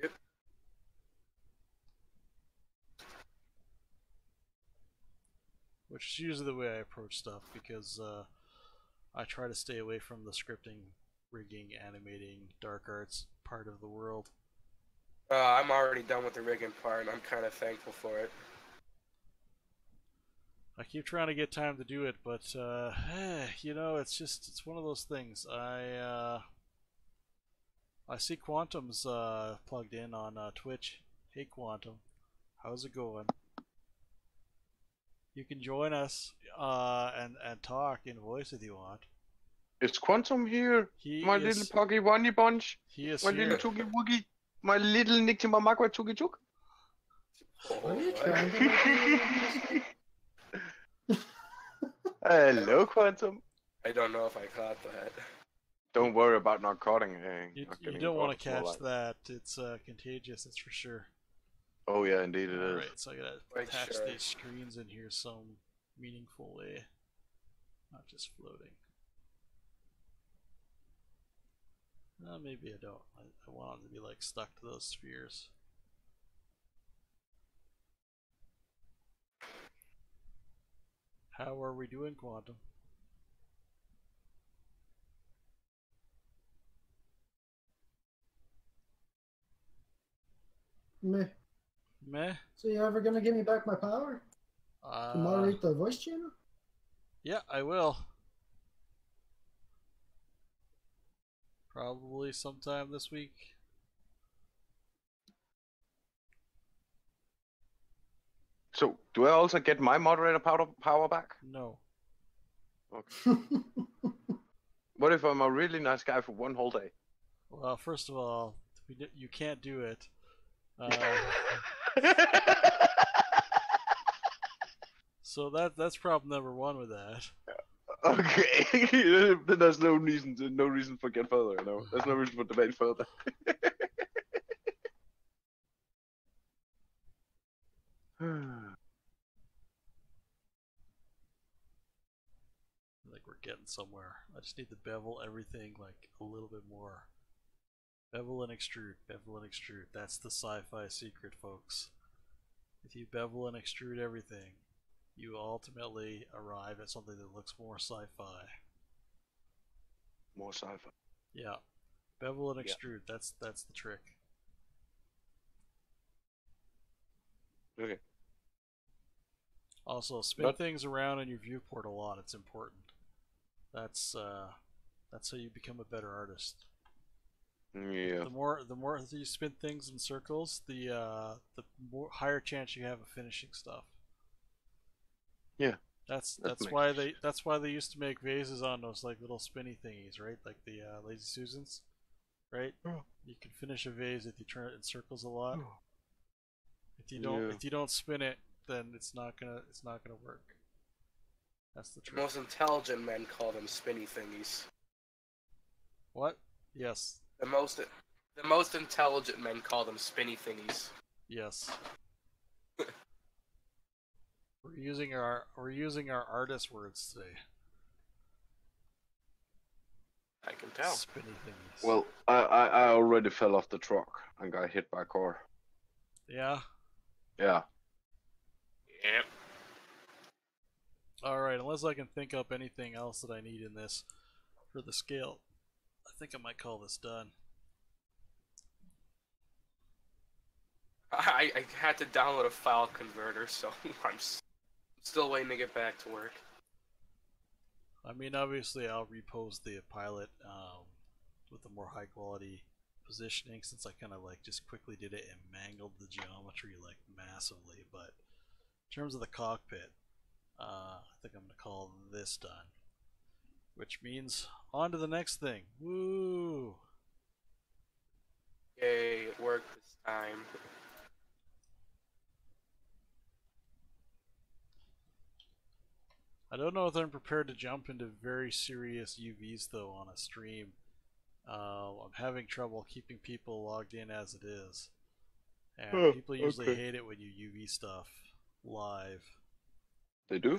Yep. Which is usually the way I approach stuff, because I try to stay away from the scripting, rigging, animating, dark arts part of the world. I'm already done with the rigging part, and I'm kind of thankful for it. I keep trying to get time to do it, but you know, it's one of those things. I see Quantum's plugged in on Twitch. Hey Quantum, how's it going? You can join us and talk in voice if you want. Is Quantum here? My little Poggy Bunny Bunch. He is my here. Little Toogie Woogie. My little Nicktimamakwa Toogie Took. What are you trying to do? Hello, Quantum. I don't know if I caught that. Don't worry about not caughting. You don't want to catch that. It's contagious, that's for sure. Oh yeah, indeed it is. Alright, so I gotta attach these screens in here some meaningful way. Not just floating. Maybe I don't. I want them to be like stuck to those spheres. How are we doing, Quantum? Meh. Meh. So you ever gonna give me back my power to moderate the voice channel? Yeah, I will. Probably sometime this week. So, do I also get my moderator power back? No. Okay. What if I'm a really nice guy for one whole day? Well, first of all, you can't do it. So that's problem number one with that. Okay, then there's no reason for get further. No, there's no reason for debate further. I think we're getting somewhere. I just need to bevel everything like a little bit more. Bevel and extrude, bevel and extrude. That's the sci-fi secret, folks. If you bevel and extrude everything, you ultimately arrive at something that looks more sci-fi. More sci-fi. Yeah. Bevel and extrude, that's the trick. Okay. Also, spin things around in your viewport a lot. It's important. That's how you become a better artist. Yeah. The more you spin things in circles, the more higher chance you have of finishing stuff. Yeah. That's why they used to make vases on those like little spinny thingies, right? Like the Lazy Susans, right? Oh. You can finish a vase if you turn it in circles a lot. Oh. If you don't spin it, then it's not gonna work. That's the trick. The most intelligent men call them spinny thingies. What? Yes. The most intelligent men call them spinny thingies. Yes. We're using our artist words today. I can tell. Spinny thingies. Well, I already fell off the truck and got hit by a car. Yeah. Yeah. Yep. Alright, unless I can think up anything else that I need in this for the scale, I think I might call this done. I had to download a file converter, so I'm still waiting to get back to work. I mean, obviously I'll repose the pilot with a more high quality positioning, since I kind of like just quickly did it and mangled the geometry like massively. But in terms of the cockpit, I think I'm gonna call this done, which means on to the next thing. Woo! Yay, it worked this time. I don't know if I'm prepared to jump into very serious UVs though on a stream. I'm having trouble keeping people logged in as it is, and people usually hate it when you UV stuff live. They do?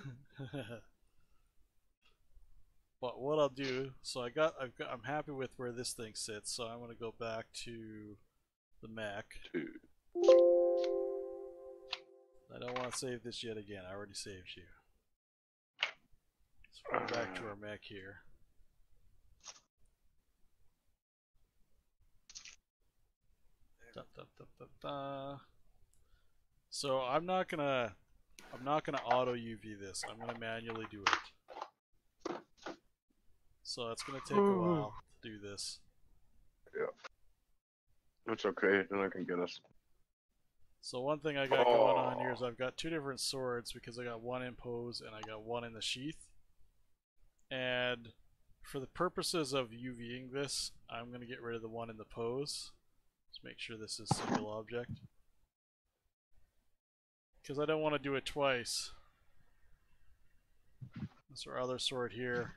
But what I'll do, so I'm happy with where this thing sits, so I'm gonna go back to the mech. I don't want to save this yet again. I already saved you. So go back to our mech here. Da, da, da, da, da. So I'm not gonna auto UV this. I'm gonna manually do it. So it's gonna take a while to do this. Yeah. That's okay, then I can get us. So one thing I got going on here is I've got two different swords because I got one in pose and I got one in the sheath. And for the purposes of UVing this, I'm going to get rid of the one in the pose. Just make sure this is single object. Because I don't want to do it twice. This is our other sword here.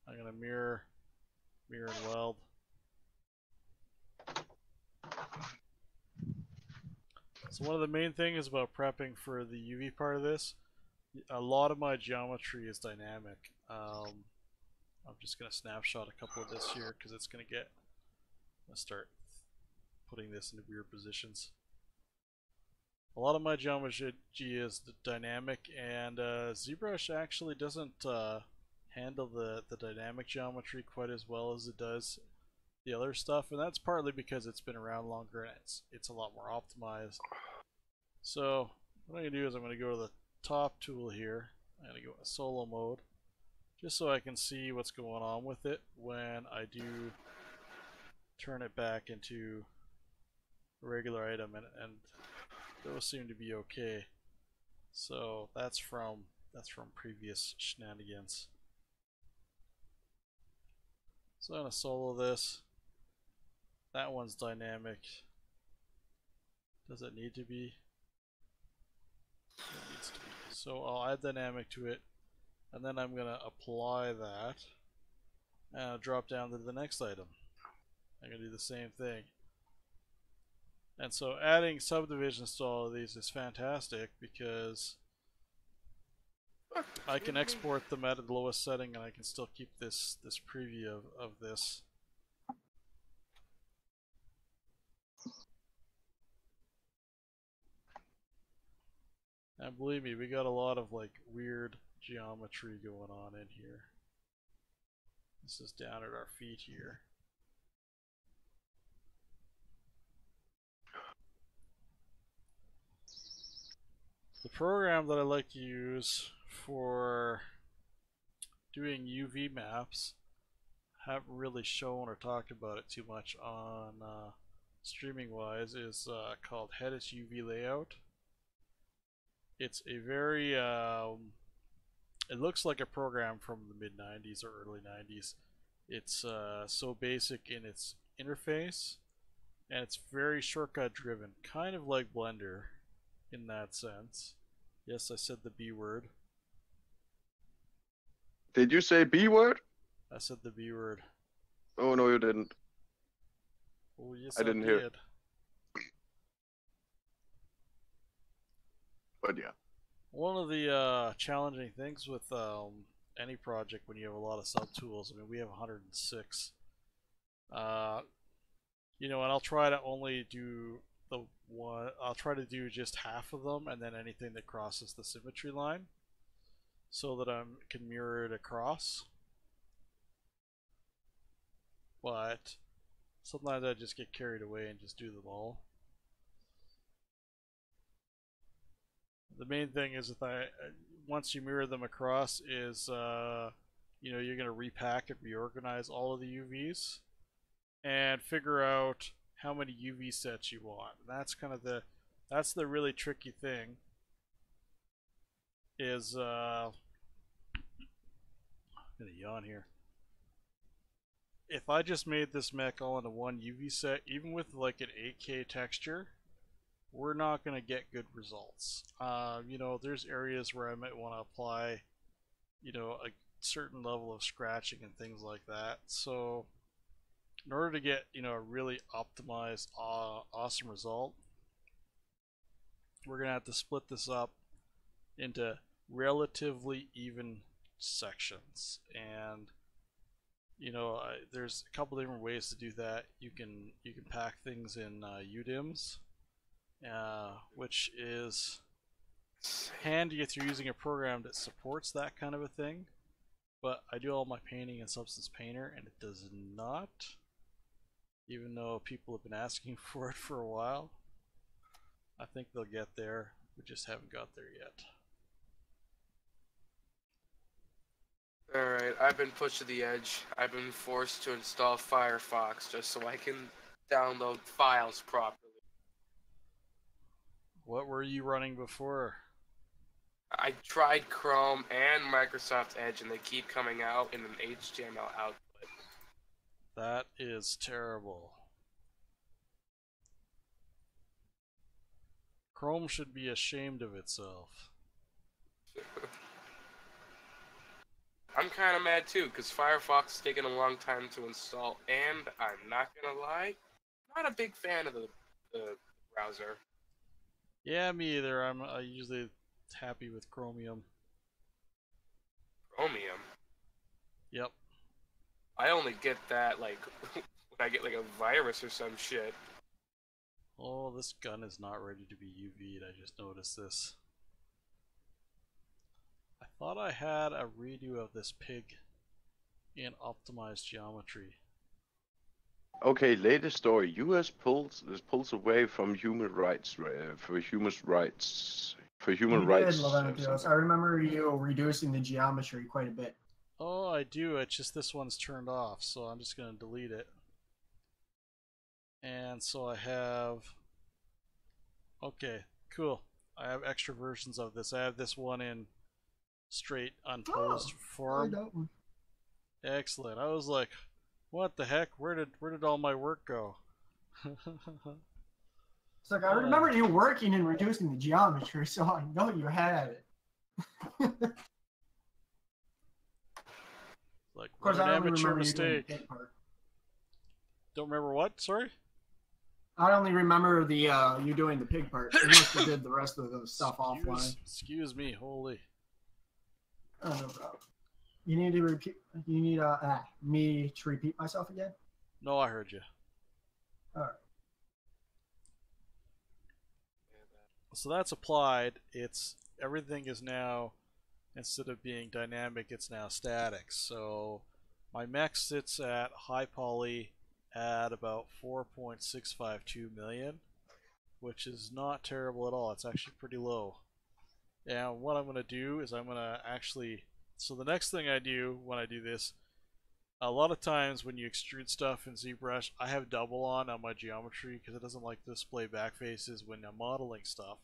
I'm going to mirror and weld. So one of the main things about prepping for the UV part of this, a lot of my geometry is dynamic. I'm just going to snapshot a couple of this here because it's going to get I'm gonna start putting this into weird positions. A lot of my geometry is dynamic, and ZBrush actually doesn't handle the dynamic geometry quite as well as it does the other stuff, and that's partly because it's been around longer and it's a lot more optimized. So what I'm going to do is I'm going to go to the top tool here. I'm going to go in solo mode just so I can see what's going on with it when I do turn it back into a regular item, and those seem to be okay. So that's from previous shenanigans. So I'm going to solo this. That one's dynamic. Does it need to be? It needs to be. So I'll add dynamic to it, and then I'm going to apply that, and I'll drop down to the next item. I'm going to do the same thing. And so adding subdivisions to all of these is fantastic because I can export them at the lowest setting, and I can still keep this preview of this. And believe me, we got a lot of like weird geometry going on in here. This is down at our feet here. The program that I like to use for doing UV maps, haven't really shown or talked about it too much on streaming wise, is called Hedis UV Layout. It's a very it looks like a program from the mid 90s or early 90s. It's so basic in its interface, and it's very shortcut driven, kind of like Blender in that sense. Yes, I said the B word. Did you say B word? I said the B word. Oh no, you didn't. Oh yes, I didn't did. hear. But yeah. One of the challenging things with any project when you have a lot of subtools, I mean, we have 106. You know, and I'll try to only do the one. I'll try to do just half of them, and then anything that crosses the symmetry line, so that I can mirror it across. But sometimes I just get carried away and just do them all. The main thing is once you mirror them across is you know, you're going to repack and reorganize all of the UVs and figure out how many UV sets you want. And that's kind of that's the really tricky thing is I'm going to yawn here. If I just made this mech all into one UV set, even with like an 8K texture, we're not going to get good results. You know, there's areas where I might want to apply, you know, a certain level of scratching and things like that. So in order to get, you know, a really optimized, awesome result, we're going to have to split this up into relatively even sections. And you know, there's a couple different ways to do that. You can pack things in UDIMs, which is handy if you're using a program that supports that kind of a thing. But I do all my painting in Substance Painter, and it does not, even though people have been asking for it for a while. I think they'll get there. We just haven't got there yet. Alright, I've been pushed to the edge. I've been forced to install Firefox just so I can download files properly. What were you running before? I tried Chrome and Microsoft Edge and they keep coming out in an HTML output. That is terrible. Chrome should be ashamed of itself. I'm kind of mad too, because Firefox is taking a long time to install, and I'm not gonna lie, not a big fan of the browser. Yeah, me either. I'm usually happy with Chromium. Chromium? Yep. I only get that, like, I get like a virus or some shit. Oh, this gun is not ready to be UV'd. I just noticed this. I thought I had a redo of this pig in optimized geometry. Okay, latest story. U.S. pulls away from human rights for human rights You did, rights. Larvantholos. I remember you reducing the geometry quite a bit. Oh, I do. It's just this one's turned off, so I'm just going to delete it. And so I have... Okay, cool. I have extra versions of this. I have this one in straight unposed form. Excellent. I was like, what the heck? Where did all my work go? It's like I remember you working and reducing the geometry, so I know you had it. Like, Of course, what an I only amateur remember you doing the mistake. pig part. Don't remember what? Sorry? I only remember the you doing the pig part. You must have did the rest of the stuff offline. Excuse me, holy. Oh, no problem. You need to repeat. You need me to repeat myself again. No, I heard you. All right. So that's applied. It's everything is now, instead of being dynamic, it's now static. So my mech sits at high poly at about 4.652 million, which is not terrible at all. It's actually pretty low. And what I'm going to do is I'm going to actually... So the next thing I do when I do this, a lot of times when you extrude stuff in ZBrush, I have double on my geometry because it doesn't like to display back faces when I'm modeling stuff.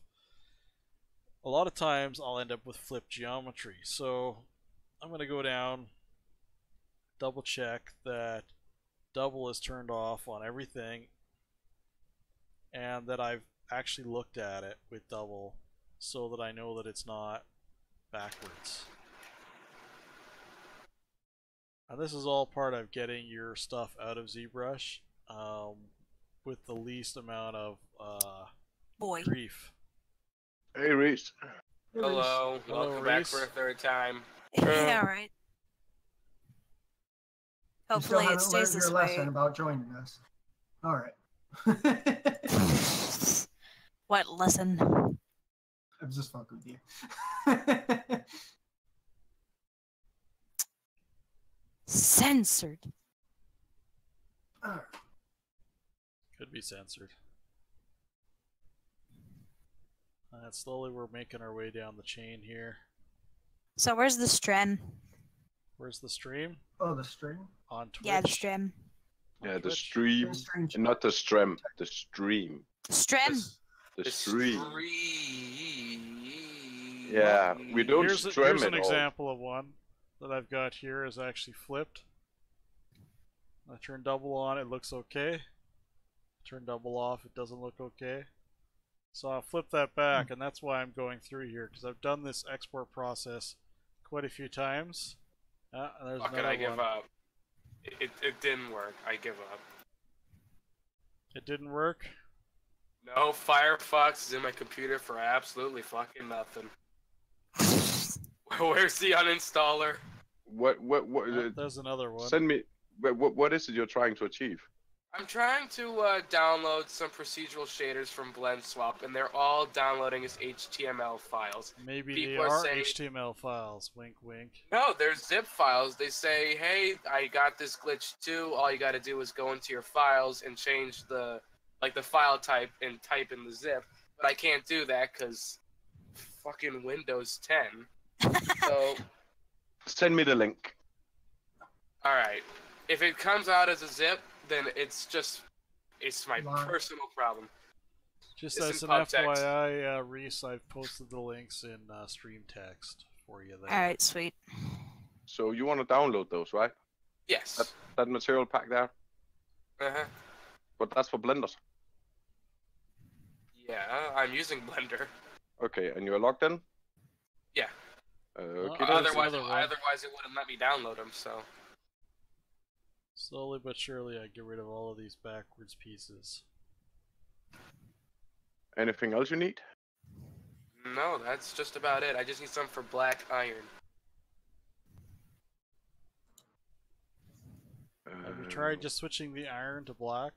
A lot of times I'll end up with flipped geometry. So I'm going to go down, double check that double is turned off on everything, and that I've actually looked at it with double so that I know that it's not backwards. And this is all part of getting your stuff out of ZBrush with the least amount of grief. Hey, Reese. Hello, Hello, welcome back Reese. for a third time. Yeah, right. You still Hopefully it haven't stays learned this your way. lesson about joining us. All right. What lesson? I'm just fucking with you. Censored. All right. Could be censored. And slowly we're making our way down the chain here. So where's the stream? Where's the stream? Oh, the string. On Twitch? Yeah, the stream. Yeah, the Twitch? stream, not the stream, the stream. Stream. The stream. Stream. Yeah, we don't Here's stream an it all. example of one that I've got here is actually flipped. I turn double on, it looks okay. Turn double off, it doesn't look okay. So I'll flip that back, and that's why I'm going through here, because I've done this export process quite a few times. There's Fuck it, another I give one. up. It didn't work. I give up. It didn't work? No, Firefox is in my computer for absolutely fucking nothing. Where's the uninstaller? What? There's another one. Send me. What is it you're trying to achieve? I'm trying to download some procedural shaders from Blend Swap, and they're all downloading as HTML files. Maybe People they are are saying- HTML files. Wink, wink. No, they're zip files. They say, hey, I got this glitch too. All you gotta do is go into your files and change the file type and type in the zip. But I can't do that because fucking Windows 10. So, Send me the link. alright. If it comes out as a zip, then it's my Wow. personal problem. Just It's as in an pub text. FYI, Reese, I've posted the links in stream text for you there. Alright, sweet. So you want to download those, right? Yes. That material pack there. Uh-huh. But that's for blenders. Yeah, I'm using Blender. Okay, and you're logged in. Yeah. Okay. There's Otherwise, another one. otherwise it wouldn't let me download them. So. Slowly but surely, I get rid of all of these backwards pieces. Anything else you need? No, that's just about it. I just need some for black iron. Have you tried just switching the iron to black?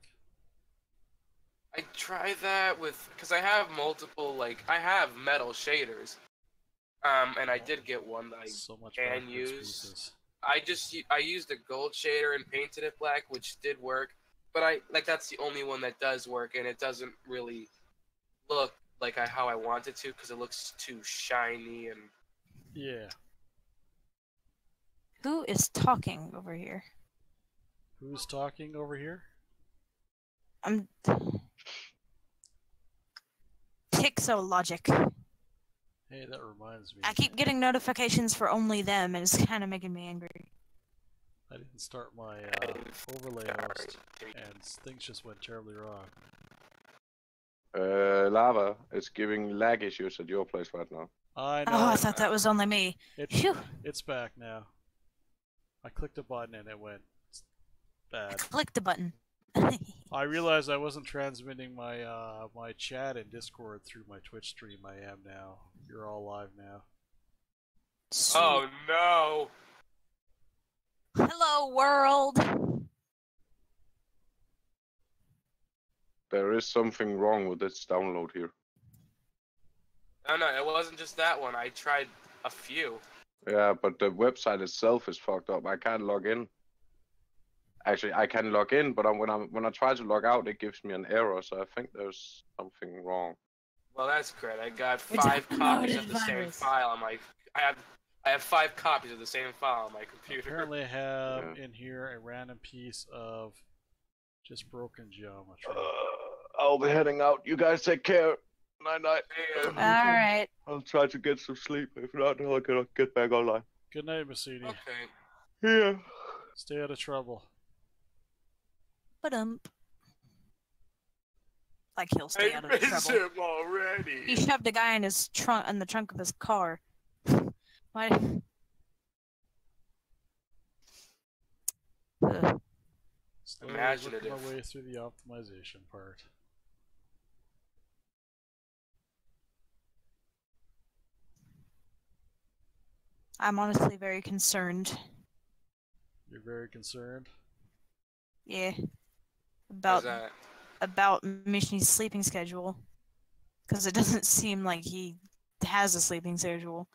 I tried that with, because I have multiple, like, I have metal shaders. And I did get one that I So much can backwards use. pieces. I used a gold shader and painted it black, which did work. But that's the only one that does work, and it doesn't really look like how I want it to, because it looks too shiny and. Yeah. Who is talking over here? Who's talking over here? I'm Pixologic. Hey, that reminds me. I keep getting notifications for only them, and it's kind of making me angry. I didn't start my overlay host, and things just went terribly wrong. Lava, it's giving lag issues at your place right now. I know. Oh, I thought that was only me. Phew. It's back now. I clicked a button and it went bad. Click the button. I realized I wasn't transmitting my my chat in Discord through my Twitch stream. I am now. You're all live now. Oh no! Hello, world. There is something wrong with this download here. No, it wasn't just that one. I tried a few. Yeah, but the website itself is fucked up. I can't log in. Actually, I can log in, but when I try to log out, it gives me an error. So I think there's something wrong. Well, that's great. I got It's 5 a copies loaded of the same virus. file on my. I have 5 copies of the same file on my computer. Apparently, I have in here a random piece of just broken geometry. I'll be heading out. You guys take care. Night night. All right. I'll try to get some sleep. If not, I'll get back online. Good night, Masini. Okay. Yeah. Stay out of trouble. Like he'll stay out of trouble. him already. He shoved a guy in his trunk, in the trunk of his car. Why? Ugh. Slowly Imaginative. working my way through the optimization part. I'm honestly very concerned. You're very concerned? Yeah. How's that? About Mishi's sleeping schedule. Because it doesn't seem like he has a sleeping schedule.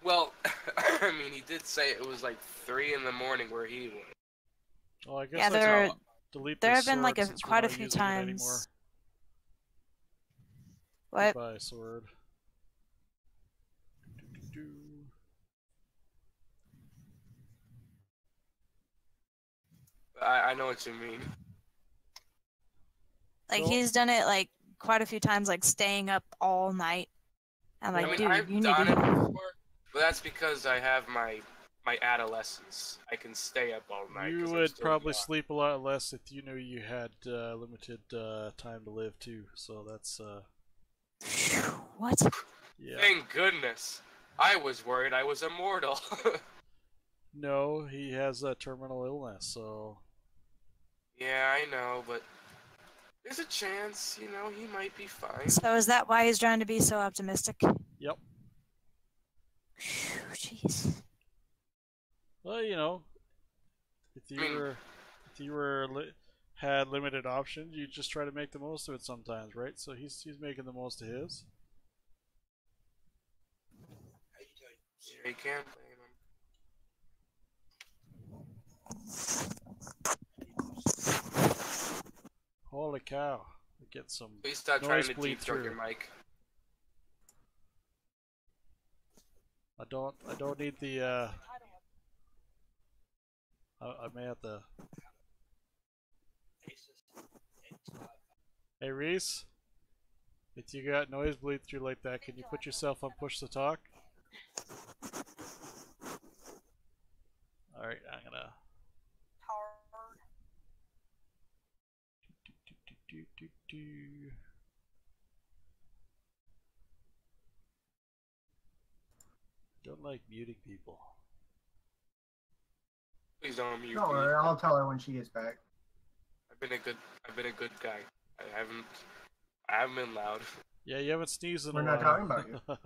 Well, I mean, he did say it was like 3 in the morning where he was. Well, I guess Yeah, I can delete there this have been like sword since we're quite a not few using it anymore. times. What? Goodbye, sword. I know what you mean. Like, So- he's done it like quite a few times, like staying up all night. I'm like, I mean, dude, I've you need done it to. before, but that's because I have my adolescence. I can stay up all night. You 'cause I'm would still probably young. sleep a lot less if you knew you had limited time to live too. So that's What? yeah. Thank goodness. I was worried I was immortal. No, he has a terminal illness, so Yeah, I know, but there's a chance, he might be fine. So is that why he's trying to be so optimistic? yep. Phew, jeez. Well, if you had limited options, you just try to make the most of it sometimes, right? So he's making the most of his. Yeah, you can't blame him. Holy cow! I get some Please stop trying noise to bleed deep throat through. your mic. I don't need the I may have to. Hey Reese, if you got noise bleed through like that, can you put yourself on push to talk? Alright, I'm gonna. Don't like muting people. Please don't mute Don't me. worry, I'll tell her when she gets back. I've been a good guy. I haven't been loud. Yeah, you haven't sneezed in We're a not while. talking about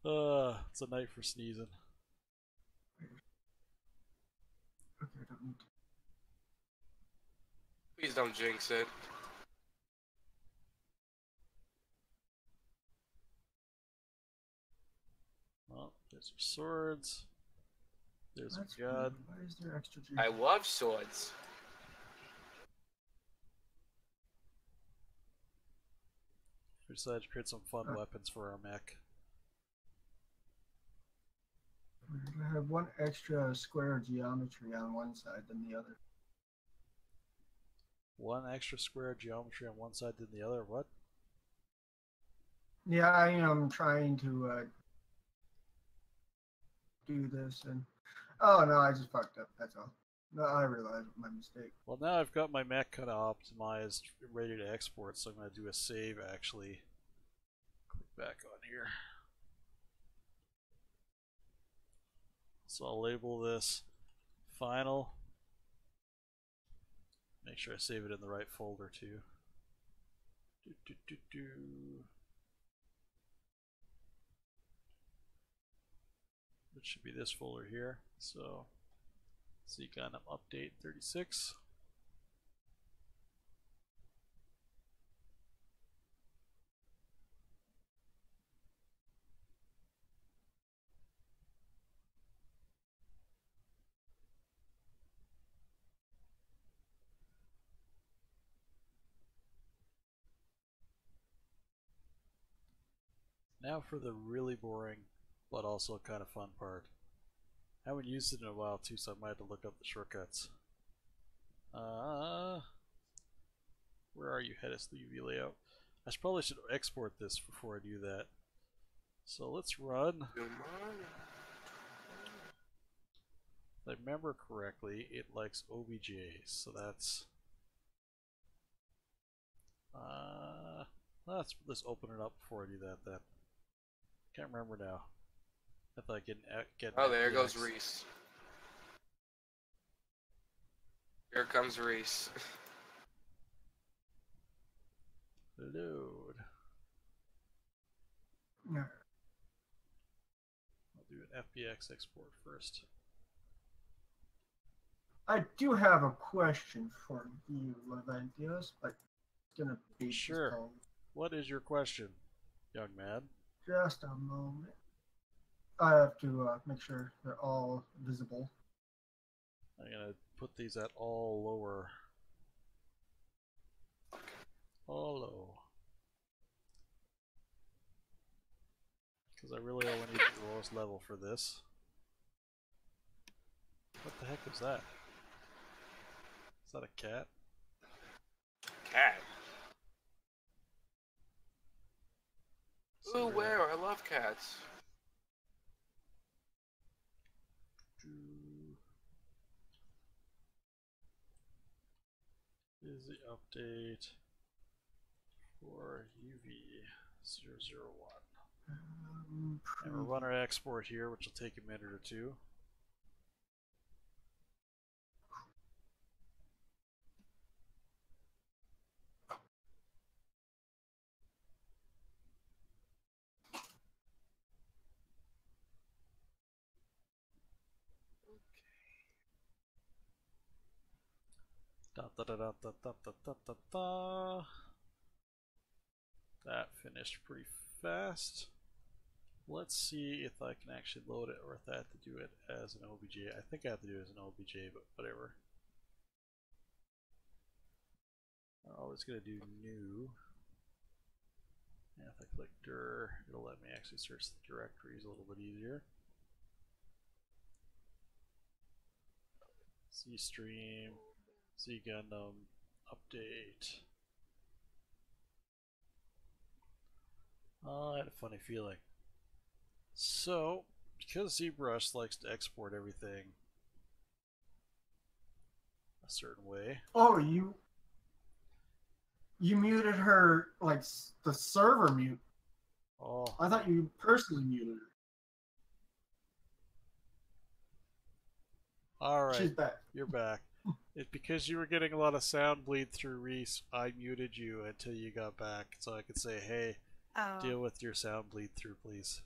you. It's a night for sneezing. I don't need to. Please don't jinx it. Well, there's our swords. There's That's a gun. weird. Why is there extra juice? I love swords. We decided to create some fun weapons for our mech. I have one extra square geometry on one side than the other. One extra square geometry on one side than the other. What? Yeah, I am trying to do this and oh no, I just fucked up. That's all. No, I realized my mistake. Well, now I've got my mech kind of optimized, ready to export, so I'm going to do a save actually. Click back on here. So I'll label this final. Make sure I save it in the right folder too. It should be this folder here. So Gun update 36. Now for the really boring, but also kind of fun part. I haven't used it in a while too, so I might have to look up the shortcuts. Where are you, Hedis, the UV layout? I probably should export this before I do that. So let's run. If I remember correctly, it likes OBJs, so that's... let's open it up before I do that then. Can't remember now. If I can get. Oh, there goes Reese. Here comes Reese. Load. Yeah. I'll do an FBX export first. I do have a question for you, Larvantholos, but it's gonna be Sure. What is your question, young man? Just a moment. I have to make sure they're all visible. I'm gonna put these at all lower. All low. Because I really only need the lowest level for this. What the heck is that? Is that a cat? Cat. Ooh, Sorry. where? I love cats. Is the update for UV001. And we'll run our export here, which will take a minute or two. Da, da, da, da, da, da, da, da, da. That finished pretty fast. Let's see if I can actually load it or if I have to do it as an OBJ. I think I have to do it as an OBJ, but whatever. I'm always going to do new. And if I click dir, it'll let me actually search the directories a little bit easier. C-Stream, C-Gundam, update. I had a funny feeling. So, because ZBrush likes to export everything a certain way. Oh, you muted her, like, the server mute. Oh. I thought you personally muted her. Alright. She's back. You're back. It's because you were getting a lot of sound bleed through Reese. I muted you until you got back so I could say, hey, deal with your sound bleed through, please.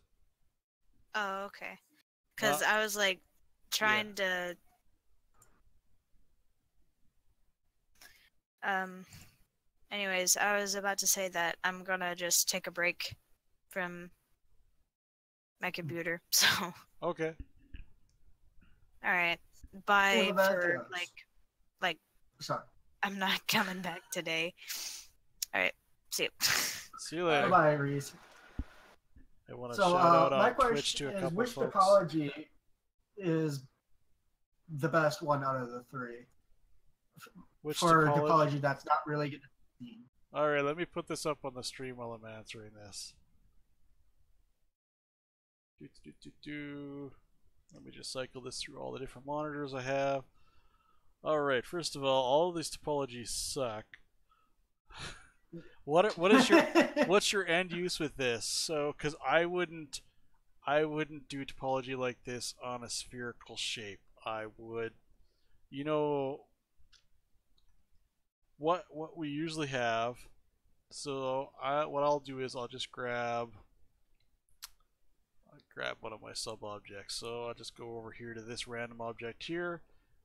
Oh, okay. Because I was like trying to Anyways, I was about to say that I'm gonna just take a break from my computer. So, Okay. alright. For Bye the bad for, guys. like, Sorry. I'm not coming back today. Alright, see you. See you later. Bye, Reese. I want to So, shout out my on Twitch question to a is, couple which folks. topology is the best one out of the three? Which For topology? topology that's not really going to be seen. Alright, let me put this up on the stream while I'm answering this. Let me just cycle this through all the different monitors I have. Alright, first of all of these topologies suck. What is your what's your end use with this? So, because I wouldn't do topology like this on a spherical shape. I would, you know, what we usually have. So what I'll do is I'll just grab one of my sub objects. So I'll just go over here to this random object here,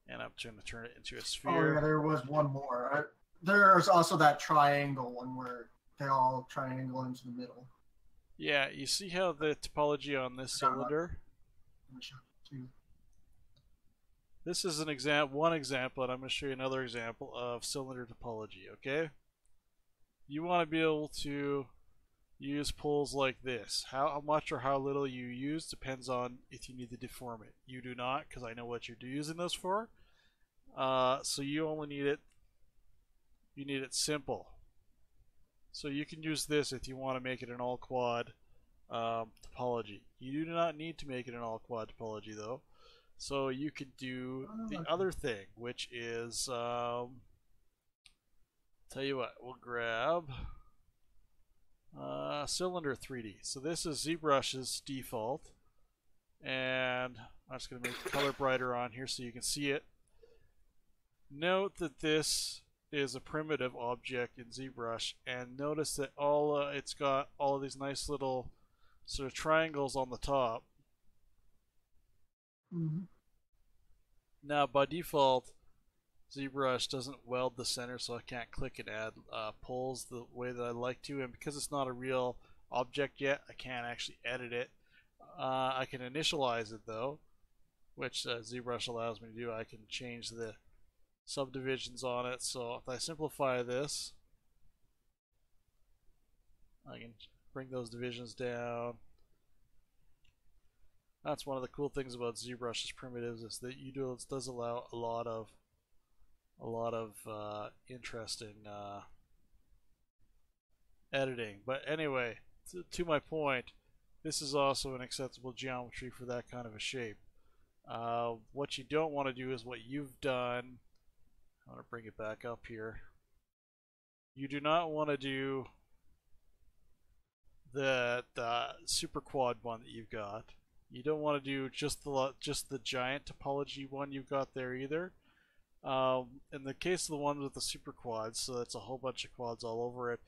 and I'm going to turn it into a Oh, sphere. yeah, there was one more. There's also that triangle one where they all triangle into the middle. Yeah, you see how the topology on this cylinder? Let me show you too. This is one example, and I'm going to show you another example of cylinder topology, okay? You want to be able to use pulls like this. How much or how little you use depends on if you need to deform it. You do not, because I know what you're using those for. So you only need it, simple. So you can use this if you want to make it an all-quad topology. You do not need to make it an all-quad topology, though. So you could do the other thing, which is, tell you what, we'll grab cylinder 3D. So this is ZBrush's default, and I'm just going to make the color brighter on here so you can see it. Note that this is a primitive object in ZBrush, and notice that it's got all of these nice little sort of triangles on the top. Mm-hmm. Now by default, ZBrush doesn't weld the center, so I can't click and add pulls the way that I'd like to, and because it's not a real object yet, I can't actually edit it. I can initialize it though, which ZBrush allows me to do. I can change the subdivisions on it, so if I simplify this, I can bring those divisions down. That's one of the cool things about ZBrush's primitives, is that it does allow a lot of interesting editing. But anyway, to my point, this is also an acceptable geometry for that kind of a shape. What you don't want to do is what you've done. I want to bring it back up here. You do not want to do the super quad one that you've got. You don't want to do just the giant topology one you've got there either. In the case of the one with the super quads, so that's a whole bunch of quads all over it,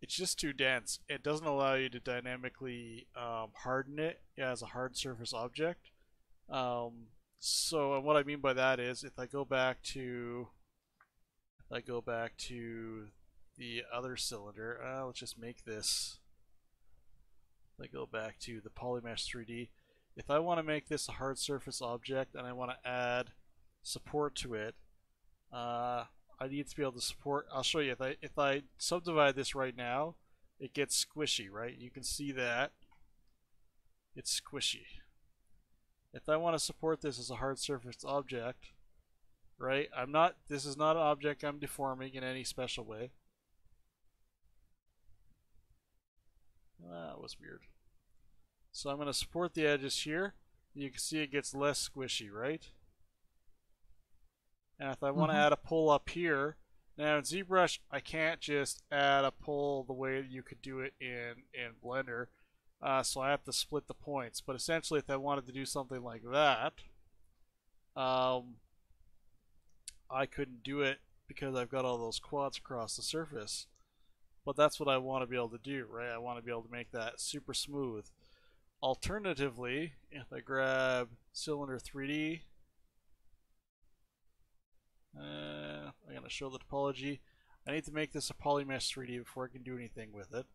it's just too dense. It doesn't allow you to dynamically harden it as a hard surface object. So what I mean by that is, if I go back to the other cylinder, let's just make this. If I go back to the Polymesh 3D, if I want to make this a hard surface object and I want to add support to it, I need to be able to support. I'll show you. If I subdivide this right now, it gets squishy, right? You can see that it's squishy. If I want to support this as a hard surface object, right? This is not an object I'm deforming in any special way. That was weird. So I'm going to support the edges here. You can see it gets less squishy, right? And if I want to add a pull up here, now in ZBrush I can't just add a pull the way you could do it in Blender, so I have to split the points. But essentially, if I wanted to do something like that, I couldn't do it because I've got all those quads across the surface. But that's what I want to be able to do, right? I want to be able to make that super smooth. Alternatively, if I grab cylinder 3D, I'm going to show the topology. I need to make this a polymesh 3D before I can do anything with it.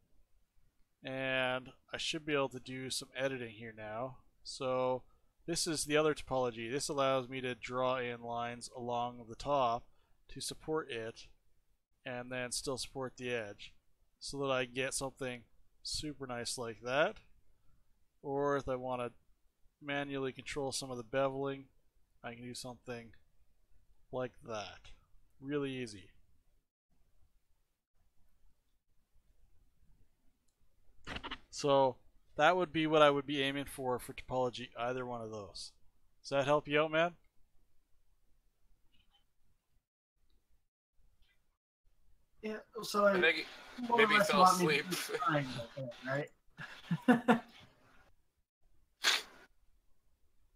And I should be able to do some editing here now. So this is the other topology. This allows me to draw in lines along the top to support it and then still support the edge so that I get something super nice like that. Or if I want to manually control some of the beveling, I can do something like that. Really easy. So that would be what I would be aiming for topology, either one of those. Does that help you out, man? Yeah, so I Maybe more or he less fell want me to asleep. do the triangle thing, right?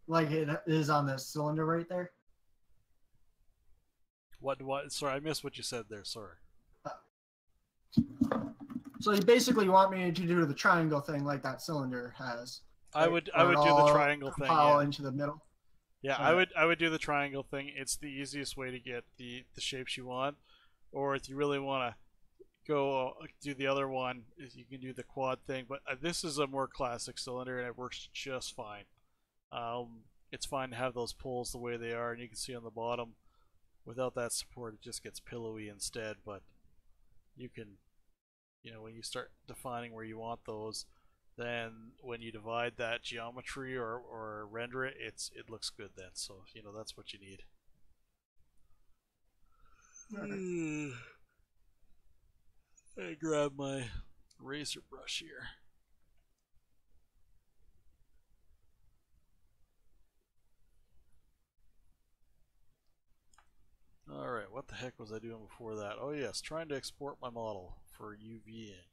Like it is on the cylinder right there. What? Sorry, I missed what you said there. Sorry. So you basically want me to do the triangle thing like that cylinder has. I right? would Where it do the all triangle thing. compile Yeah. into the middle. Yeah, Alright. I would do the triangle thing. It's the easiest way to get the shapes you want. Or if you really want to go do the other one, you can do the quad thing. But this is a more classic cylinder, and it works just fine. It's fine to have those poles the way they are, and you can see on the bottom, without that support, it just gets pillowy instead. But you can, when you start defining where you want those, then when you divide that geometry or render it, it looks good then. So that's what you need. I grab my razor brush here. Alright, what the heck was I doing before that? Oh yes, trying to export my model for UVing.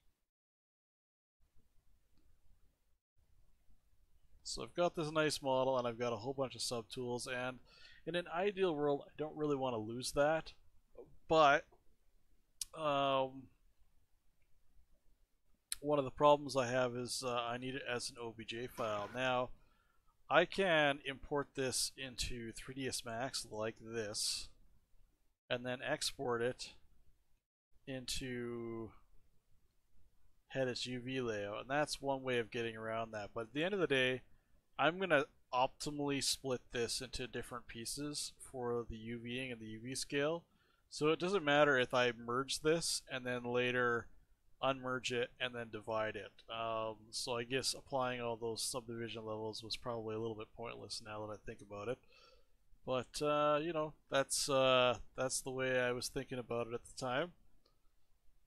So I've got this nice model and I've got a whole bunch of subtools, and in an ideal world I don't really want to lose that, but one of the problems I have is I need it as an OBJ file. Now I can import this into 3ds Max like this and then export it into Hedis UV layout, and that's one way of getting around that. But at the end of the day, I'm going to optimally split this into different pieces for the UVing and the UV scale. So it doesn't matter if I merge this and then later unmerge it and then divide it. So I guess applying all those subdivision levels was probably a little bit pointless now that I think about it. But that's the way I was thinking about it at the time.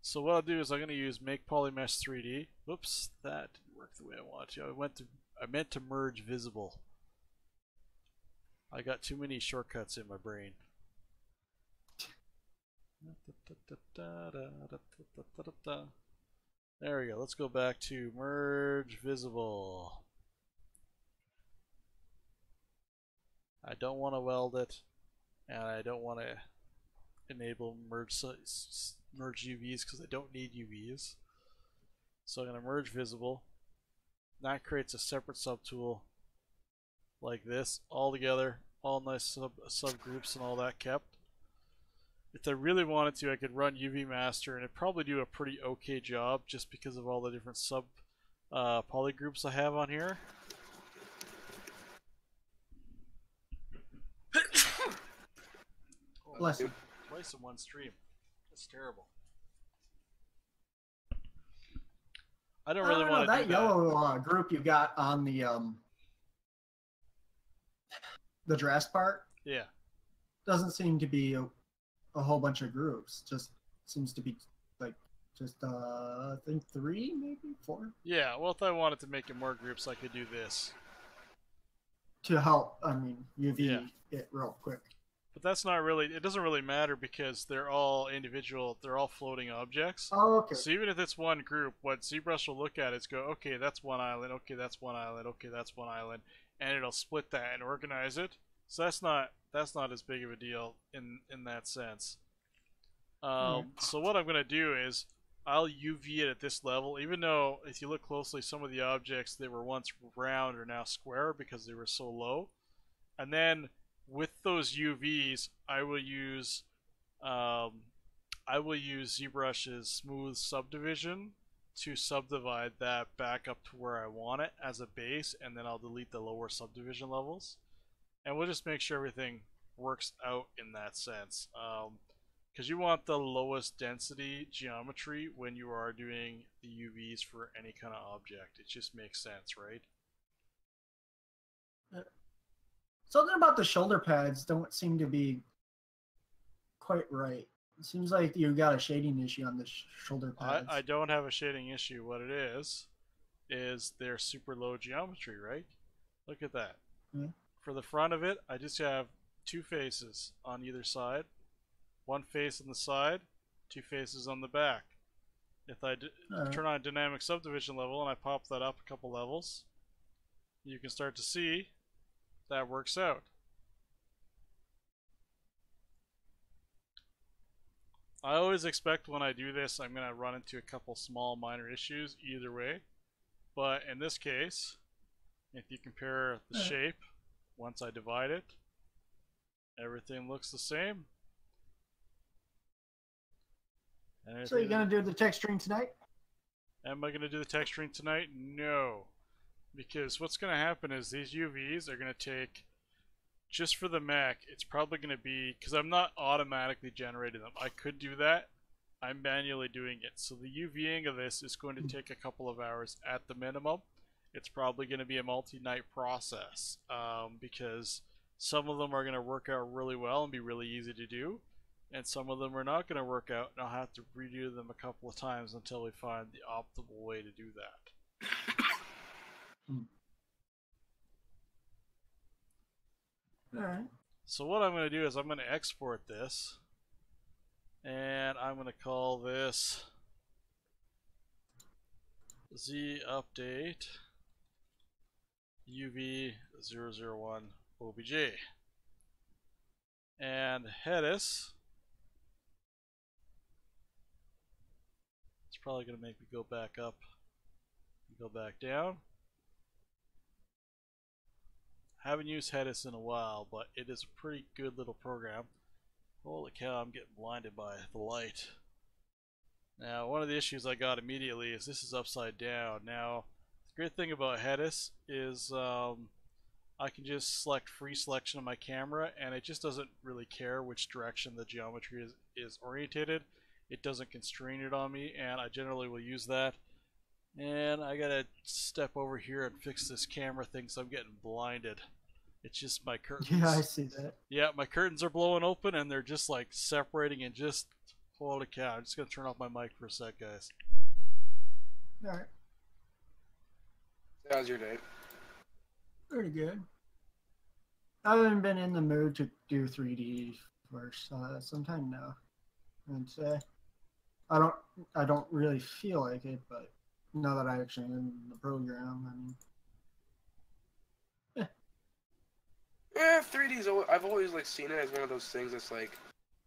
So what I'll do is I'm going to use Make Polymesh 3D. Whoops, that didn't work the way I want to. I meant to merge visible. I got too many shortcuts in my brain. There we go. Let's go back to merge visible. I don't want to weld it, and I don't want to enable merge UVs because I don't need UVs. So I'm going to merge visible. That creates a separate subtool like this, all together, all nice subgroups and all that kept. If I really wanted to, I could run UV master and it'd probably do a pretty okay job just because of all the different sub polygroups I have on here. Bless you. Twice in one stream. That's terrible. I don't really want to do that yellow group you got on the dress part. Yeah. Doesn't seem to be a whole bunch of groups. Just seems to be like I think 3, maybe 4. Yeah. Well, if I wanted to make it more groups, I could do this. To help, UV it real quick. But that's not really, it doesn't really matter because they're all individual, they're all floating objects. Oh, okay. So even if it's one group, what ZBrush will look at is go, okay, that's one island, okay, that's one island, okay, that's one island, and it'll split that and organize it. So that's not as big of a deal in that sense. So what I'm going to do is I'll UV it at this level, even though if you look closely, some of the objects that were once round are now square because they were so low. And then with those UVs, I will use I will use ZBrush's smooth subdivision to subdivide that back up to where I want it as a base, and then I'll delete the lower subdivision levels. And we'll just make sure everything works out in that sense. Because you want the lowest density geometry when you are doing the UVs for any kind of object. It just makes sense, right? Something about the shoulder pads don't seem to be quite right. It seems like you got a shading issue on the shoulder pads. I don't have a shading issue. What it is they're super low geometry, right? Look at that. Yeah. For the front of it, I just have two faces on either side. One face on the side, two faces on the back. If I turn on dynamic subdivision level and I pop that up a couple levels, you can start to see that works out. I always expect when I do this I'm going to run into a couple small minor issues either way, but in this case, if you compare the shape, once I divide it, everything looks the same. So you're going to do the texturing tonight? Am I going to do the texturing tonight? No. Because what's going to happen is these UVs are going to take, just for the Mac, it's probably going to be, because I'm not automatically generating them. I could do that. I'm manually doing it. So the UVing of this is going to take a couple of hours at the minimum. It's probably going to be a multi-night process because some of them are going to work out really well and be really easy to do, and some of them are not going to work out, and I'll have to redo them a couple of times until we find the optimal way to do that. Alright. So what I'm going to do is I'm going to export this, and I'm going to call this Z update UV001 OBJ, and Hedis. It's probably going to make me go back up and go back down. Haven't used Hedis in a while, but it is a pretty good little program. Holy cow, I'm getting blinded by the light. Now, one of the issues I got immediately is this is upside down. Now, the great thing about Hedis is I can just select free selection of my camera, and it just doesn't really care which direction the geometry is orientated. It doesn't constrain it on me, and I generally will use that. And I gotta step over here and fix this camera thing, so I'm getting blinded. It's just my curtains. Yeah, I see that. Yeah, my curtains are blowing open, and they're just like separating, and just holy cow. I'm just gonna turn off my mic for a sec, guys. Alright. How's your day? Pretty good. I haven't been in the mood to do 3D for some time now. And I don't really feel like it, but now that I actually am in the program, I mean, Yeah, 3D's. I've always like seen it as one of those things that's like,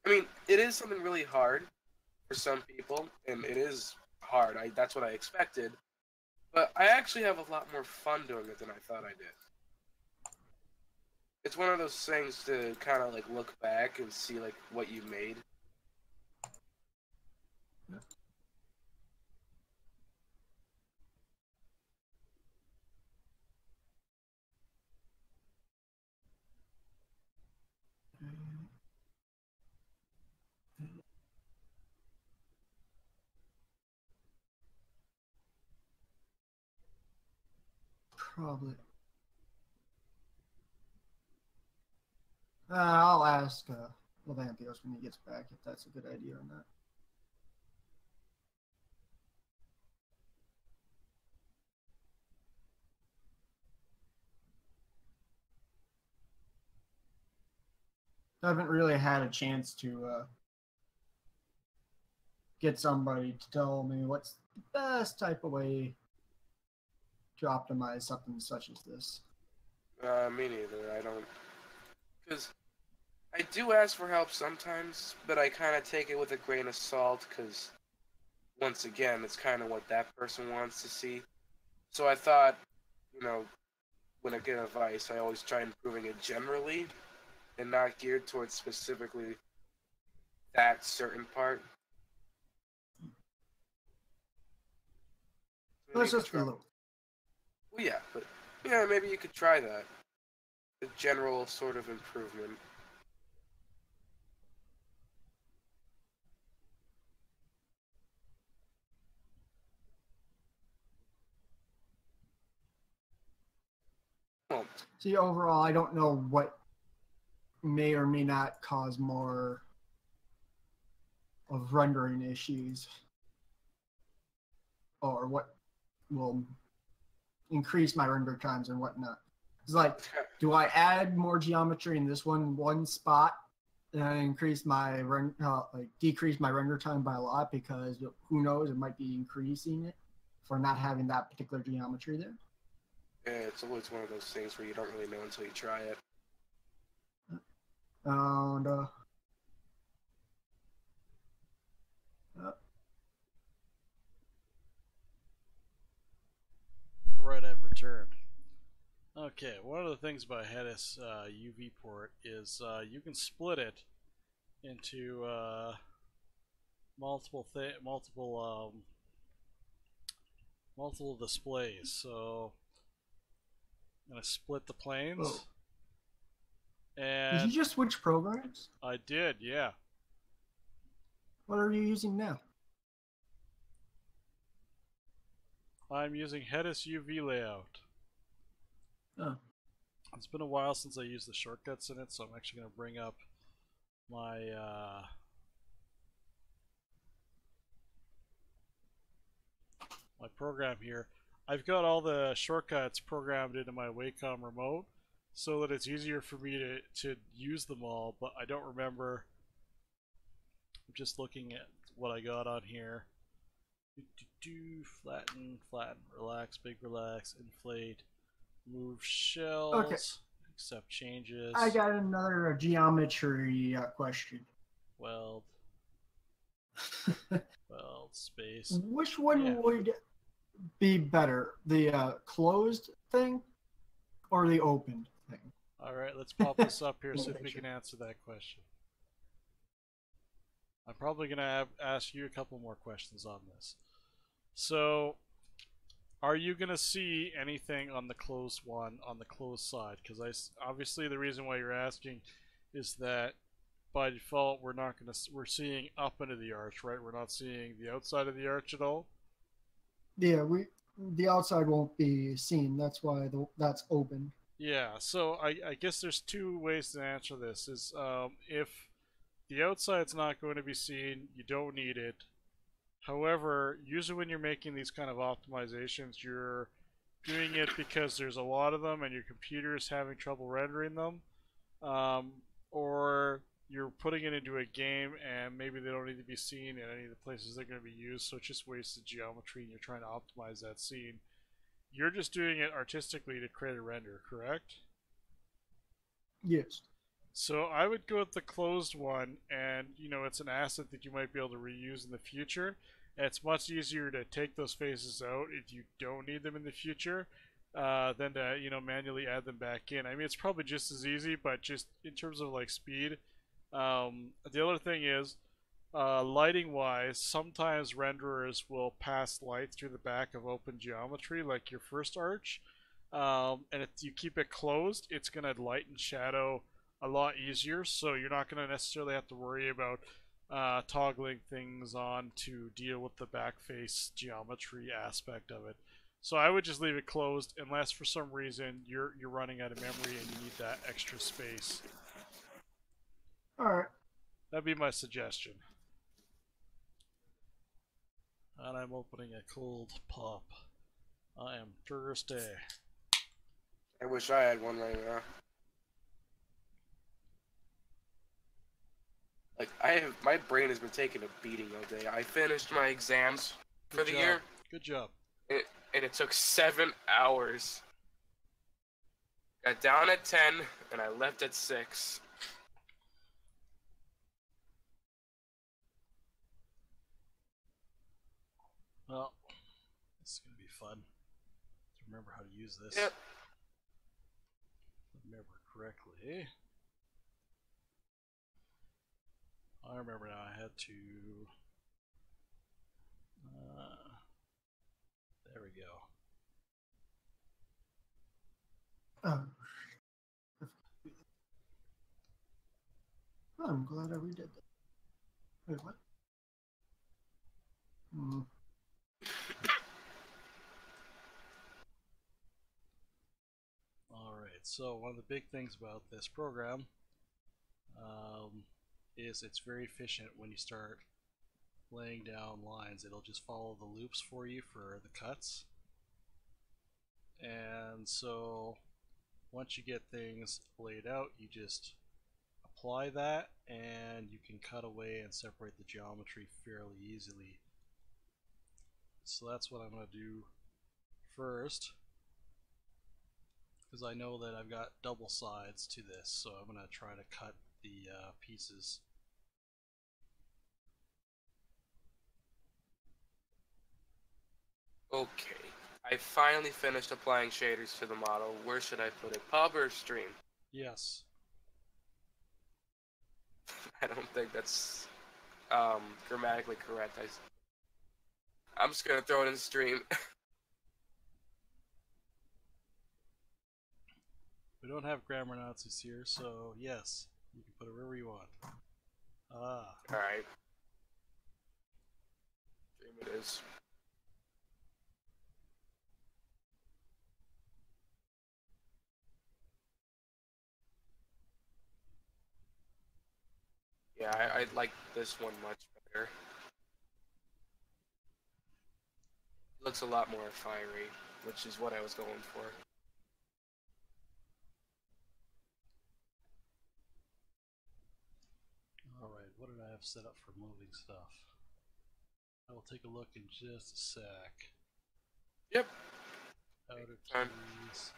I mean, it is something really hard for some people, and it is hard. That's what I expected, but I actually have a lot more fun doing it than I thought I did. It's one of those things to kind of like look back and see like what you made. probably. I'll ask Larvantholos when he gets back if that's a good idea or not. I haven't really had a chance to get somebody to tell me what's the best type of way to optimize something such as this. Me neither. I don't. Because I do ask for help sometimes, but I kind of take it with a grain of salt because, once again, it's kind of what that person wants to see. So I thought, you know, when I get advice, I always try improving it generally and not geared towards specifically that certain part. Maybe That's you could just a try- little. Well, yeah, but yeah, maybe you could try that. A general sort of improvement. Well, See, overall, I don't know what may or may not cause more of rendering issues, or what will increase my render times and whatnot. It's like, do I add more geometry in this one spot and increase my decrease my render time by a lot, because who knows, it might be increasing it for not having that particular geometry there. yeah, it's always one of those things where you don't really know until you try it. And Right, I've returned. Okay, one of the things about Hedis UV port is you can split it into multiple displays. So I'm gonna split the planes, did and you just switch programs? I did, yeah. What are you using now? I'm using Hedis UV layout. Oh, It's been a while since I used the shortcuts in it, so I'm actually going to bring up my my program here. I've got all the shortcuts programmed into my Wacom remote so that it's easier for me to use them all, but I don't remember. I'm just looking at what I got on here. Flatten, relax, big relax, inflate, move shells, okay. accept changes. I got another geometry question. Weld, space. Which one Yeah. would be better, the closed thing or the open thing? Alright, let's pop this up here, see if we can answer that question. I'm probably going to ask you a couple more questions on this. So, are you going to see anything on the closed one, on the closed side? Because obviously the reason why you're asking is that by default we're seeing up into the arch, right? We're not seeing the outside of the arch at all. Yeah, the outside won't be seen. That's why that's open. Yeah, so I guess there's two ways to answer this. Is if the outside's not going to be seen, you don't need it. However, usually when you're making these kind of optimizations, you're doing it because there's a lot of them and your computer is having trouble rendering them, or you're putting it into a game and maybe they don't need to be seen in any of the places they're going to be used, so it just wastes the geometry and you're trying to optimize that scene. You're just doing it artistically to create a render, correct? Yes. So I would go with the closed one, and it's an asset that you might be able to reuse in the future. And it's much easier to take those faces out if you don't need them in the future than to manually add them back in. I mean, it's probably just as easy, but just in terms of like speed. The other thing is, lighting wise, sometimes renderers will pass light through the back of open geometry, like your first arch, and if you keep it closed, it's going to light and shadow a lot easier, so you're not going to necessarily have to worry about toggling things on to deal with the back face geometry aspect of it. So I would just leave it closed unless for some reason you're running out of memory and you need that extra space. Alright. That'd be my suggestion. And I'm opening a cold pop. I am thirsty. I wish I had one right now. Like, my brain has been taking a beating all day. I finished my exams for the year. Good job. And it took 7 hours. Got down at 10, and I left at 6. Well, this is going to be fun to remember how to use this. Yep. If I remember correctly. I remember now I had to... There we go. Oh, I'm glad I redid that. Wait, what? Hmm. Alright, so one of the big things about this program is it's very efficient when you start laying down lines. It'll just follow the loops for you for the cuts. And so once you get things laid out, you just apply that and you can cut away and separate the geometry fairly easily. So that's what I'm going to do first, because I know that I've got double sides to this, so I'm going to try to cut the pieces. Okay. I finally finished applying shaders to the model. Where should I put it? Pub or stream? Yes. I don't think that's grammatically correct. I'm just gonna throw it in stream. We don't have grammar Nazis here, so yes, you can put it wherever you want. Ah. Alright. Stream it is. Yeah, I like this one much better. Looks a lot more fiery, which is what I was going for. Alright, what did I have set up for moving stuff? I will take a look in just a sec. Yep. Outer Time. keys.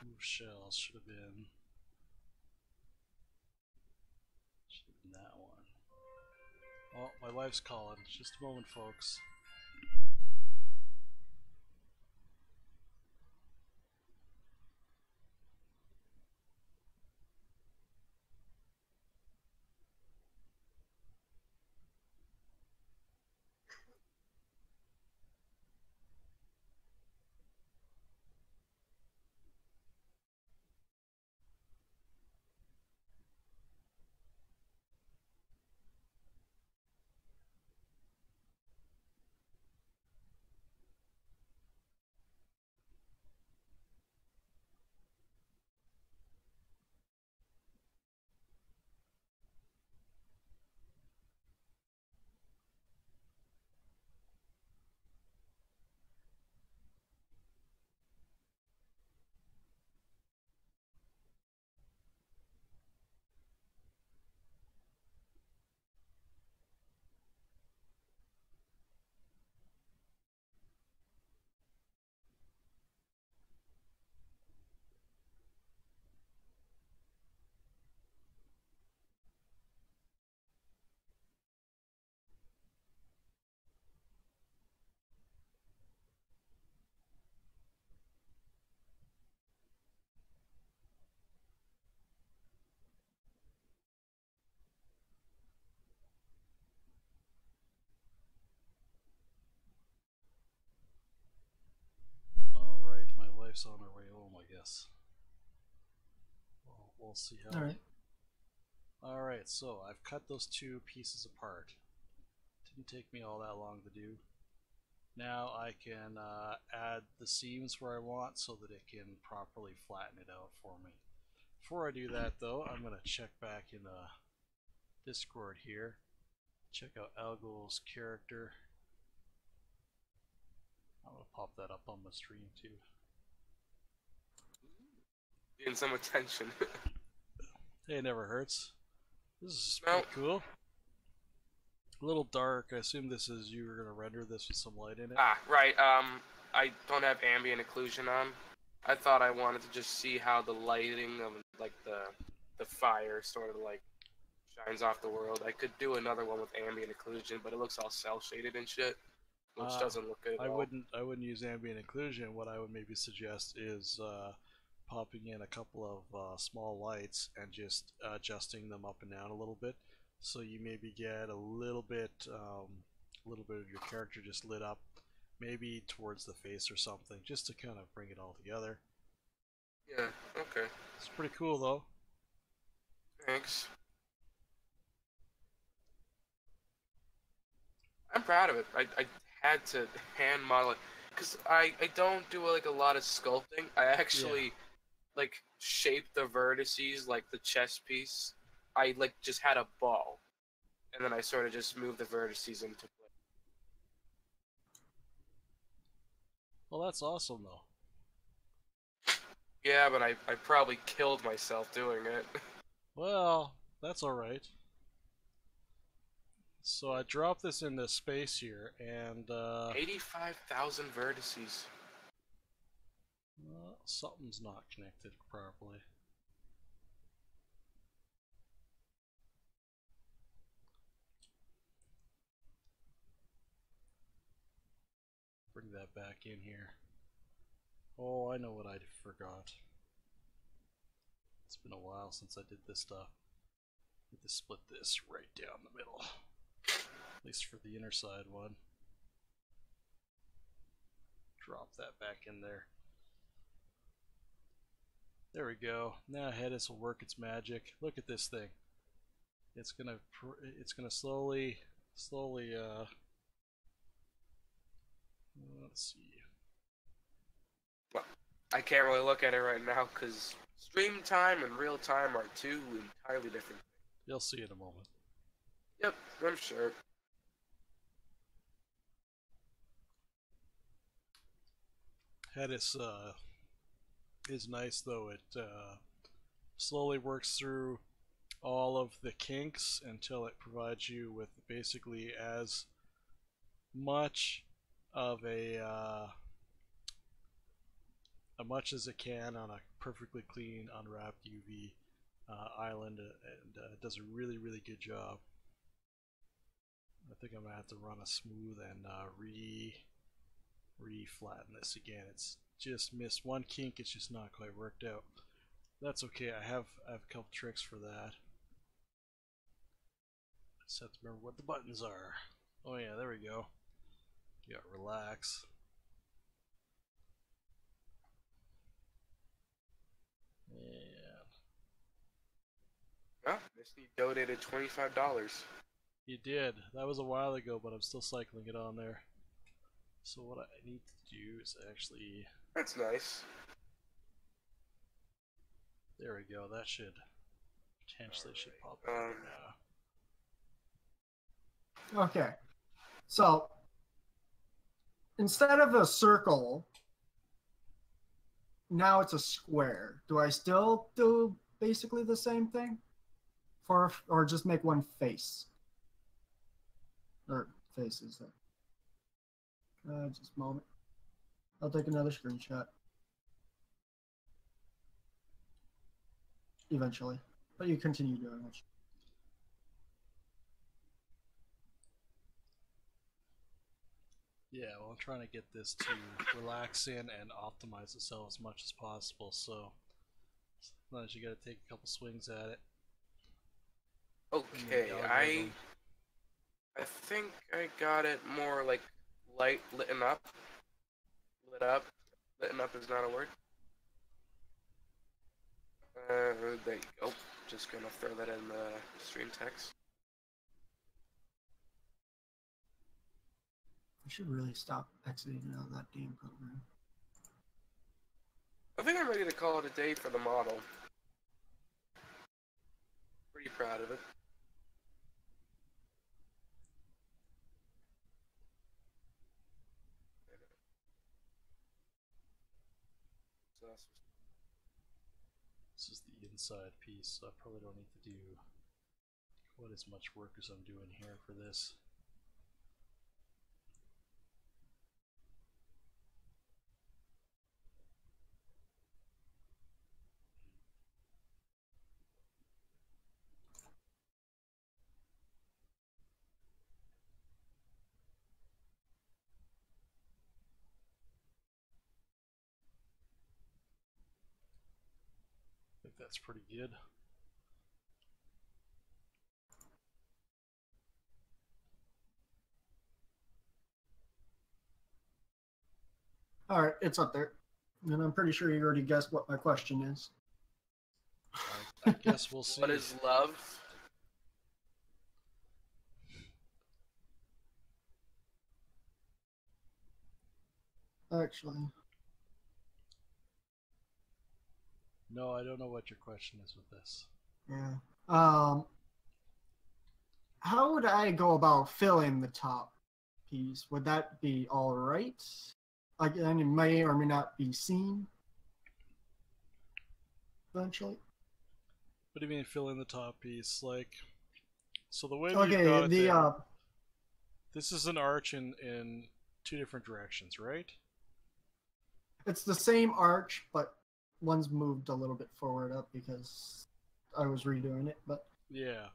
Move shells should have been. Should have been that one. Oh, my wife's calling. Just a moment, folks. Alright, my wife's on her way home, I guess. Well, we'll see how. Alright. Alright, so I've cut those two pieces apart. Didn't take me all that long to do. Now I can add the seams where I want so that it can properly flatten it out for me. Before I do that though, I'm going to check back in Discord here. Check out Algo's character. I'm going to pop that up on my stream too. Getting some attention. Hey, it never hurts. This is No. pretty cool. A little dark. I assume this is you were going to render this with some light in it. Ah, right. I don't have ambient occlusion on. I thought I wanted to just see how the lighting of like the fire sort of like shines off the world. I could do another one with ambient occlusion, but it looks all cell shaded and shit, which doesn't look good at all. I wouldn't use ambient occlusion. What I would maybe suggest is popping in a couple of small lights and just adjusting them up and down a little bit, so you maybe get a little bit of your character just lit up maybe towards the face or something, just to kind of bring it all together. Yeah, okay. It's pretty cool though. Thanks. I'm proud of it. I had to hand model it because I don't do like a lot of sculpting. I actually like shape the vertices like the chess piece. I like just had a ball, and then I sort of just moved the vertices into place. Well, that's awesome though. Yeah, but I probably killed myself doing it. Well, that's alright. So I dropped this into space here, and 85,000 vertices. something's not connected properly. Bring that back in here. Oh, I know what I forgot. It's been a while since I did this stuff. Need to split this right down the middle. At least for the inner side one. Drop that back in there. There we go. Now Hedis will work its magic. Look at this thing. It's gonna slowly, let's see. I can't really look at it right now because stream time and real time are two entirely different. You'll see in a moment. Yep, I'm sure. Hedis is nice though. It slowly works through all of the kinks until it provides you with basically as much of much as it can on a perfectly clean unwrapped UV island, and does a really good job. I think I'm gonna have to run a smooth and re-flatten this again. It's just missed one kink. It's just not quite worked out. That's okay. I have a couple tricks for that. Just have to remember what the buttons are. Oh yeah, there we go. You got relax. And Oh, Misty donated $25. you did. That was a while ago, but I'm still cycling it on there. So what I need to do is actually... That's nice. There we go. That should potentially should pop up there now. Okay. So instead of a circle, now it's a square. Do I still do basically the same thing? Or just make one face? Or faces there. Just a moment. I'll take another screenshot. Eventually. But you continue doing it. Yeah, well, I'm trying to get this to relax in and optimize itself as much as possible, so sometimes you gotta take a couple swings at it. Okay, I think I got it more like lit up. Lit up is not a word. There you go. Just gonna throw that in the stream text. I should really stop exiting out of that damn program. I think I'm ready to call it a day for the model. Pretty proud of it. So that's This is the inside piece, so I probably don't need to do quite as much work as I'm doing here for this. I think that's pretty good. All right, it's up there. And I'm pretty sure you already guessed what my question is. I guess we'll see. What is love? Actually, No, I don't know what your question is with this. yeah. How would I go about filling the top piece? Would that be all right? Again, it may or may not be seen eventually. What do you mean fill in the top piece? Like, so the way that you've Okay, got it the there, this is an arch in two different directions, right? it's the same arch, but one's moved a little bit forward up because I was redoing it. But Yeah.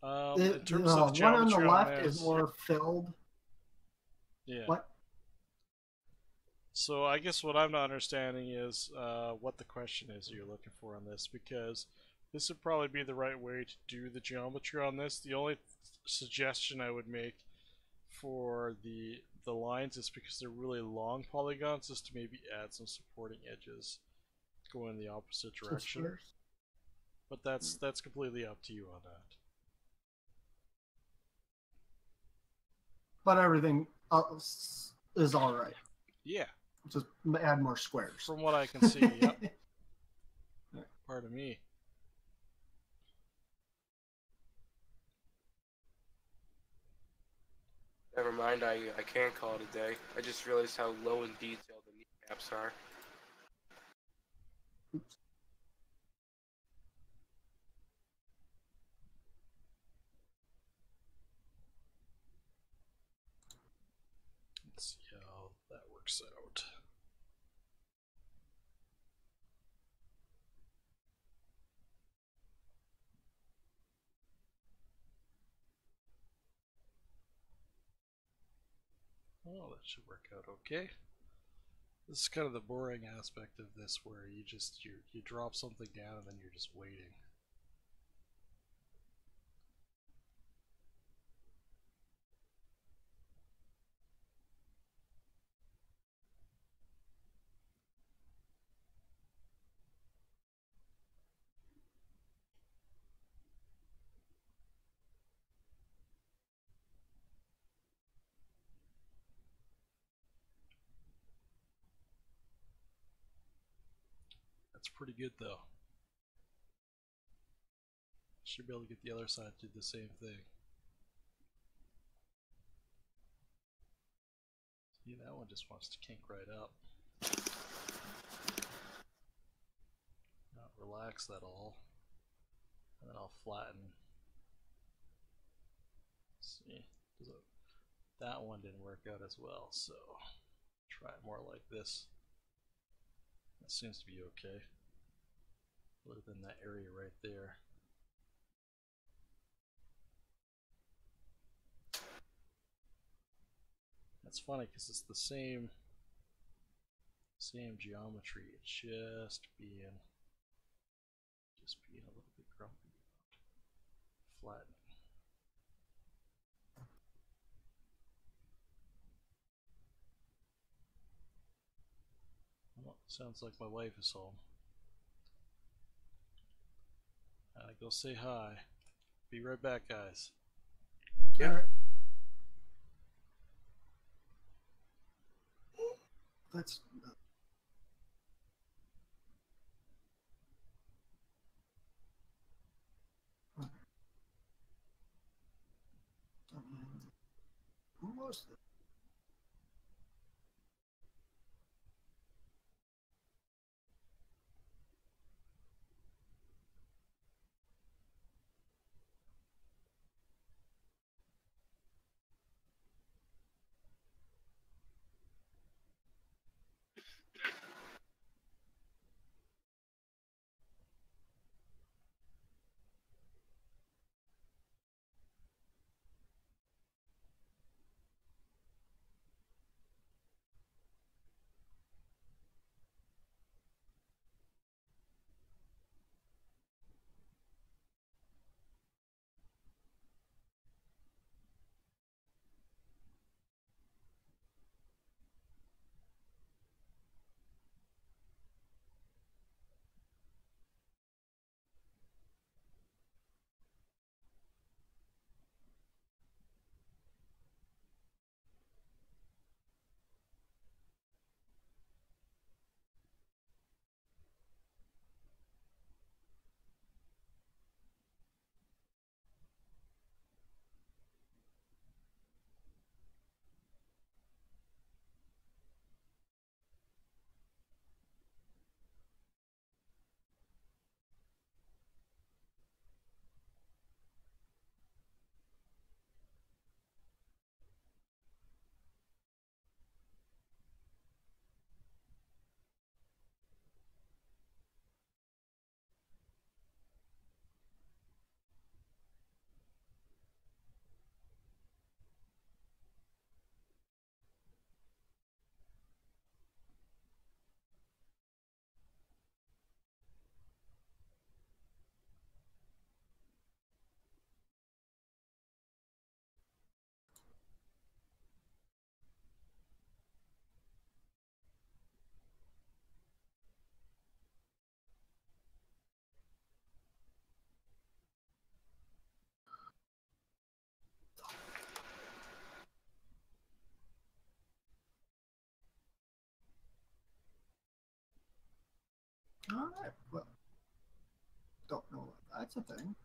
the, In terms of the one on the geometry left this, is more filled. yeah. What? So I guess what I'm not understanding is what the question is you're looking for on this, because this would probably be the right way to do the geometry on this. The only suggestion I would make for the lines is because they're really long polygons, is to maybe add some supporting edges going in the opposite direction. But that's completely up to you on that. But everything else is all right. Yeah, Just add more squares. from what I can see, yep. Pardon me. Never mind, I can't call it a day. I just realized how low in detail the kneecaps are. Oops. Let's see how that works out. Oh, that should work out okay. This is kind of the boring aspect of this, where you drop something down and then you're just waiting. That's pretty good though. Should be able to get the other side to do the same thing. See, that one just wants to kink right up. Not relax that all. And then I'll flatten. Let's see. That one didn't work out as well, so try it more like this. That seems to be okay. Other than that area right there. That's funny because it's the same geometry. It's just being a little bit grumpy about flattening. Well, sounds like my wife is home. Go say hi. Be right back, guys. Yeah. All right. That's almost. All right. Well, don't know if that's a thing.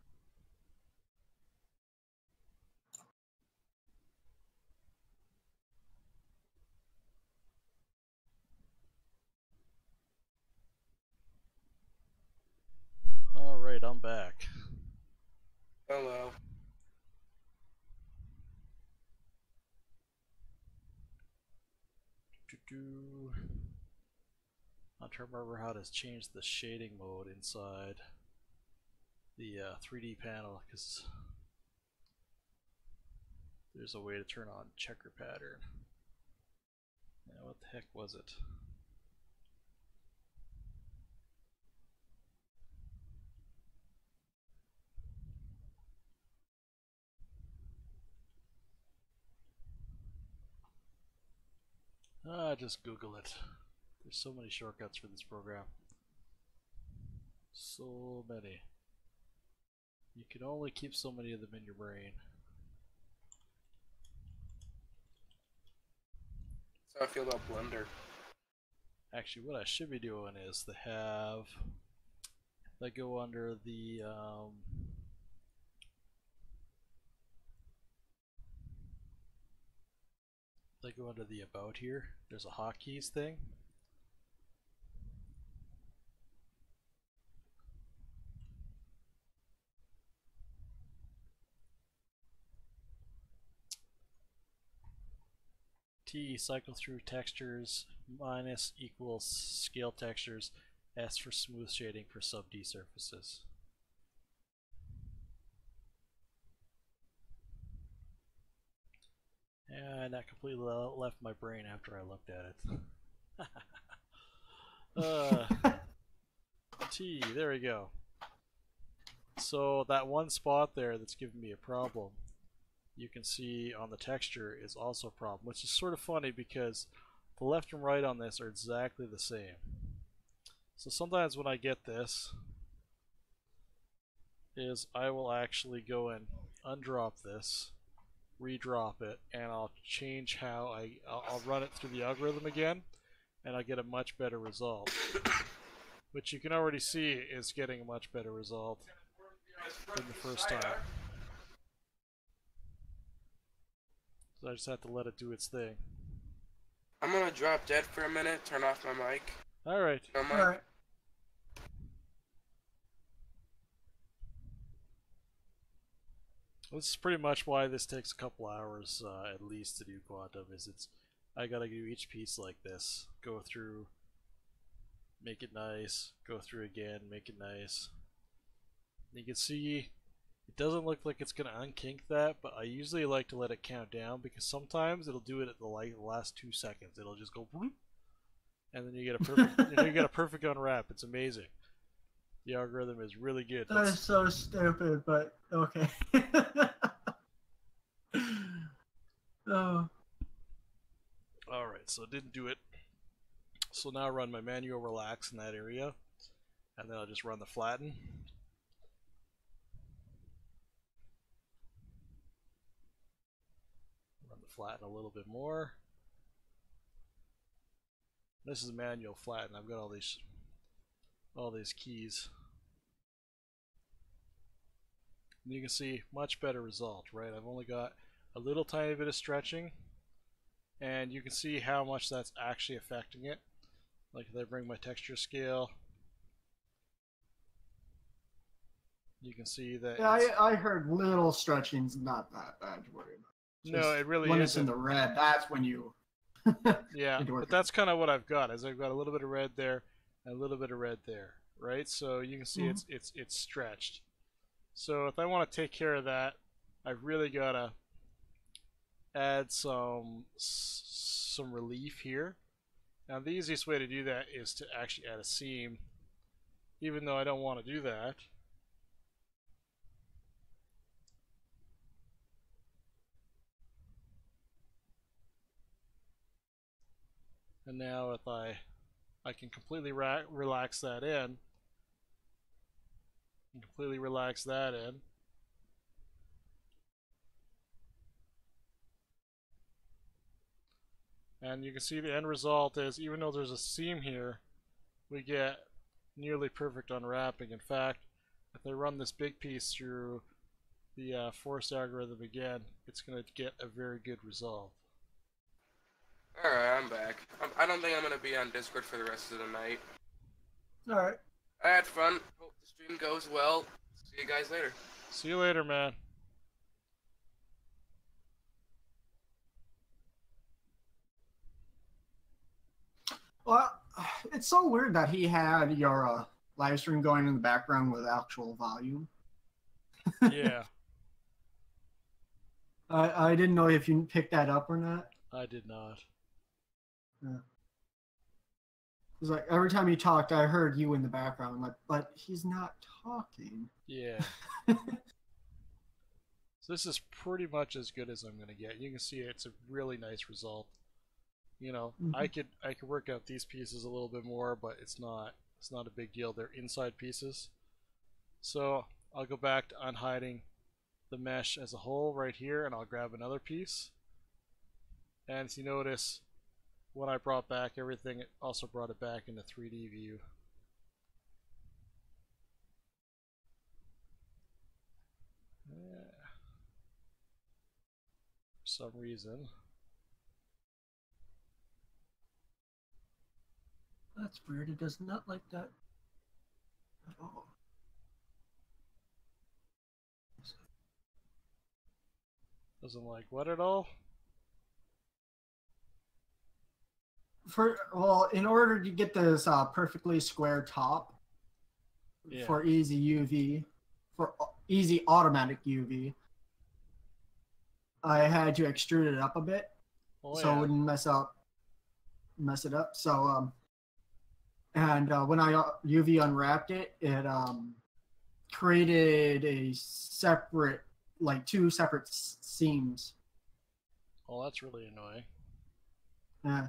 Alright, I'm back. Hello. I'm trying to remember how to change the shading mode inside the 3D panel, because there's a way to turn on checker pattern. Yeah, what the heck was it? Just Google it. There's so many shortcuts for this program. So many. You can only keep so many of them in your brain. That's how I feel about Blender. Actually, what I should be doing is to have that go under the about here. There's a hotkeys thing. T, cycle through textures, minus equals scale textures, S for smooth shading for sub D surfaces. And that completely left my brain after I looked at it. T, there we go. So that one spot there that's giving me a problem, you can see on the texture is also a problem, which is sort of funny because the left and right on this are exactly the same. So sometimes when I get this, is I will actually go and undrop this, redrop it, and I'll change how I'll run it through the algorithm again, and I get a much better result. Which you can already see is getting a much better result than the first time. So I just have to let it do its thing. I'm gonna drop dead for a minute, turn off my mic. Alright. No mic. All right. This is pretty much why this takes a couple hours at least to do quantum, is I gotta do each piece like this. Go through, make it nice, go through again, make it nice. You can see it doesn't look like it's gonna unkink that, but I usually like to let it count down because sometimes it'll do it at the last 2 seconds. It'll just go whoop, and then you get a perfect you get a perfect unwrap. It's amazing. The algorithm is really good. That is so stupid, but okay. Oh. Alright, so it didn't do it. So now I run my manual relax in that area, and then I'll just run the flatten. Run the flatten a little bit more. This is manual flatten. I've got all these keys. And you can see much better result, right? I've only got a little tiny bit of stretching, and you can see how much that's actually affecting it. Like if I bring my texture scale, you can see that. Yeah, I heard little stretching's not that bad to worry about. No, it really when isn't. it's in the red, that's when you. Yeah, but that's kind of what I've got. Is I've got a little bit of red there, and a little bit of red there, right? So you can see it's stretched. So if I want to take care of that, I've really got to add some relief here. Now the easiest way to do that is to actually add a seam, even though I don't want to do that. And now if I can completely relax that in, and completely relax that in. And you can see the end result is, even though there's a seam here, we get nearly perfect unwrapping. In fact, if I run this big piece through the force algorithm again, it's going to get a very good result. Alright, I'm back. I don't think I'm going to be on Discord for the rest of the night. Alright. I had fun. Hope the stream goes well. See you guys later. See you later, man. Well, it's so weird that he had your live stream going in the background with actual volume. Yeah, I didn't know if you picked that up or not. I did not. Yeah. It was like every time he talked, I heard you in the background. I'm like, but he's not talking. Yeah. So this is pretty much as good as I'm going to get. You can see it's a really nice result. You know, I could work out these pieces a little bit more, but it's not a big deal. They're inside pieces. So I'll go back to unhiding the mesh as a whole right here, and I'll grab another piece. And as you notice, when I brought back everything, it also brought it back into 3D view. Yeah. For some reason. That's weird. It does not like that at all. Doesn't like what at all? Well, in order to get this perfectly square top Yeah. for easy UV, for easy automatic UV, I had to extrude it up a bit Oh, so yeah. it wouldn't mess it up. So and when I UV unwrapped it, it created a separate, like two separate seams. Oh, that's really annoying. Yeah.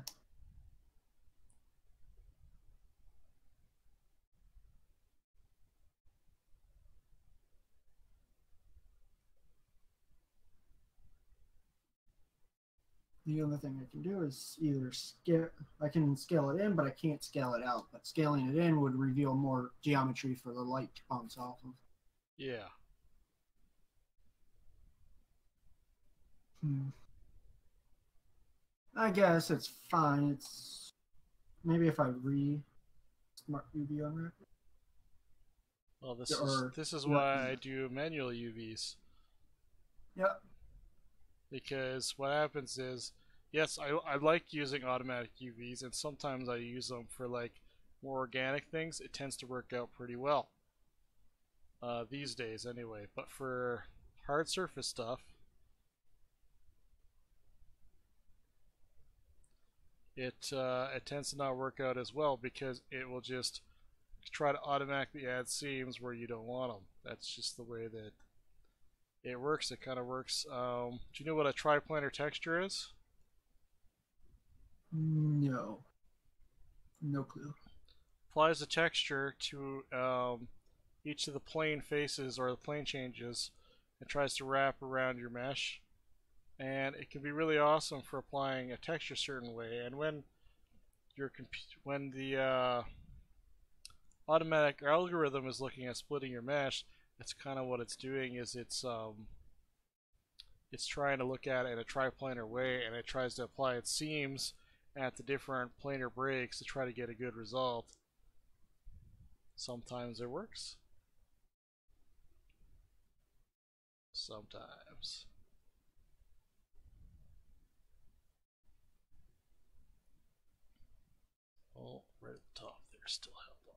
The only thing I can do is either scale. I can scale it in, but I can't scale it out. But scaling it in would reveal more geometry for the light to bounce off of. Yeah. I guess it's fine. It's maybe if I smart UV unwrap it. Well, this is Yeah. why I do manual UVs. Yep. Because what happens is, yes, I like using automatic UVs, and sometimes I use them for like more organic things. It tends to work out pretty well these days anyway. But for hard surface stuff, it tends to not work out as well because it will just try to automatically add seams where you don't want them. That's just the way that it works. It kind of works. Do you know what a triplanar texture is? No. No clue. Applies a texture to each of the plane faces or the plane changes and tries to wrap around your mesh. And it can be really awesome for applying a texture a certain way. And when the automatic algorithm is looking at splitting your mesh, that's kind of what it's doing. Is it's trying to look at it in a triplanar way, and it tries to apply its seams at the different planar breaks to try to get a good result. Sometimes it works. Sometimes. Oh, right at the top there, still held on.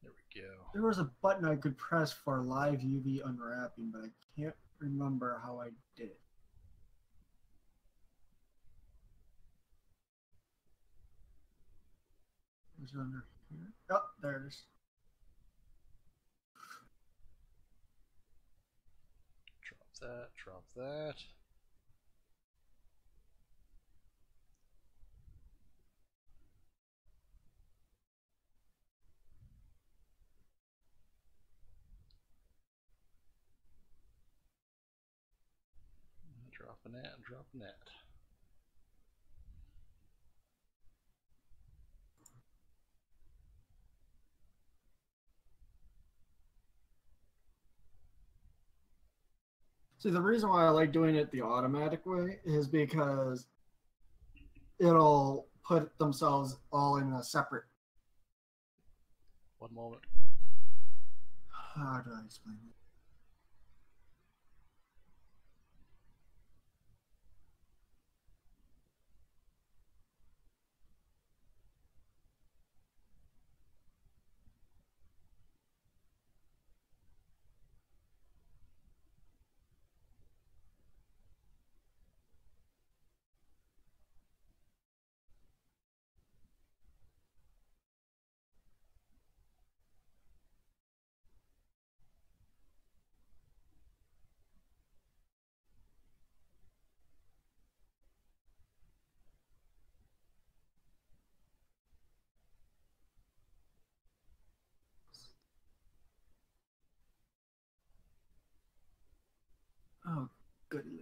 There we go. There was a button I could press for live UV unwrapping, but I can't remember how I did it. It was under here. Oh, there it is. Drop that, drop that. a net and drop a net. See, the reason why I like doing it the automatic way is because it'll put themselves all in a separate. One moment. How do I explain it? Oh, goody.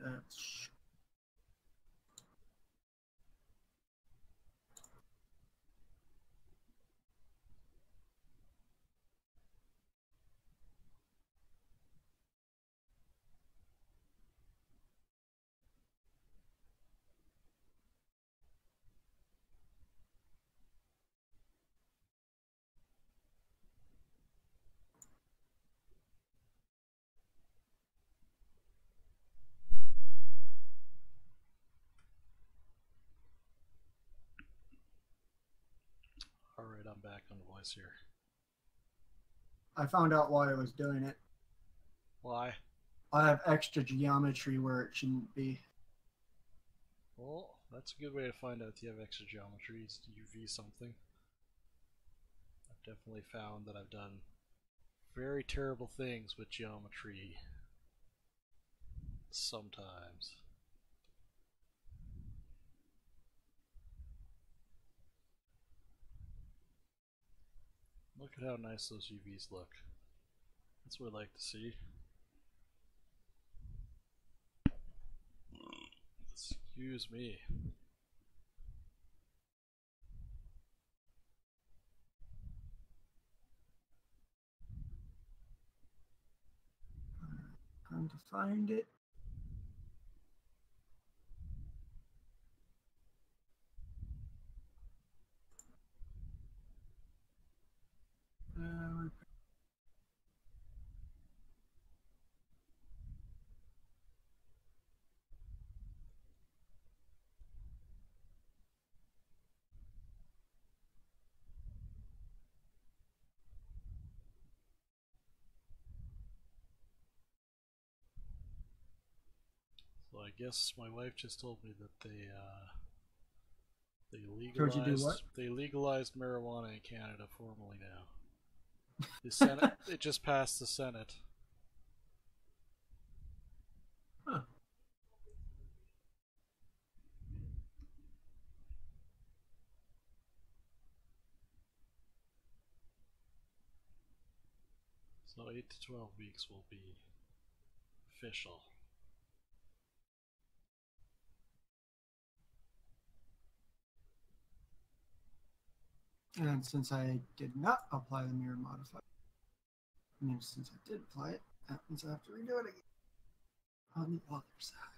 Alright, I'm back on the voice here. I found out why I was doing it. Why? I have extra geometry where it shouldn't be. Well, that's a good way to find out if you have extra geometry, is to UV something. I've definitely found that I've done very terrible things with geometry. Sometimes. Look at how nice those UVs look. That's what I like to see. Excuse me. Trying to find it. Uh, So I guess my wife just told me that they Told you do what? legalized marijuana in Canada formally now. The Senate it just passed the Senate. Huh. So 8 to 12 weeks will be official. And since I did not apply the mirror modifier, I mean, since I did apply it, that means I have to redo it again on the other side.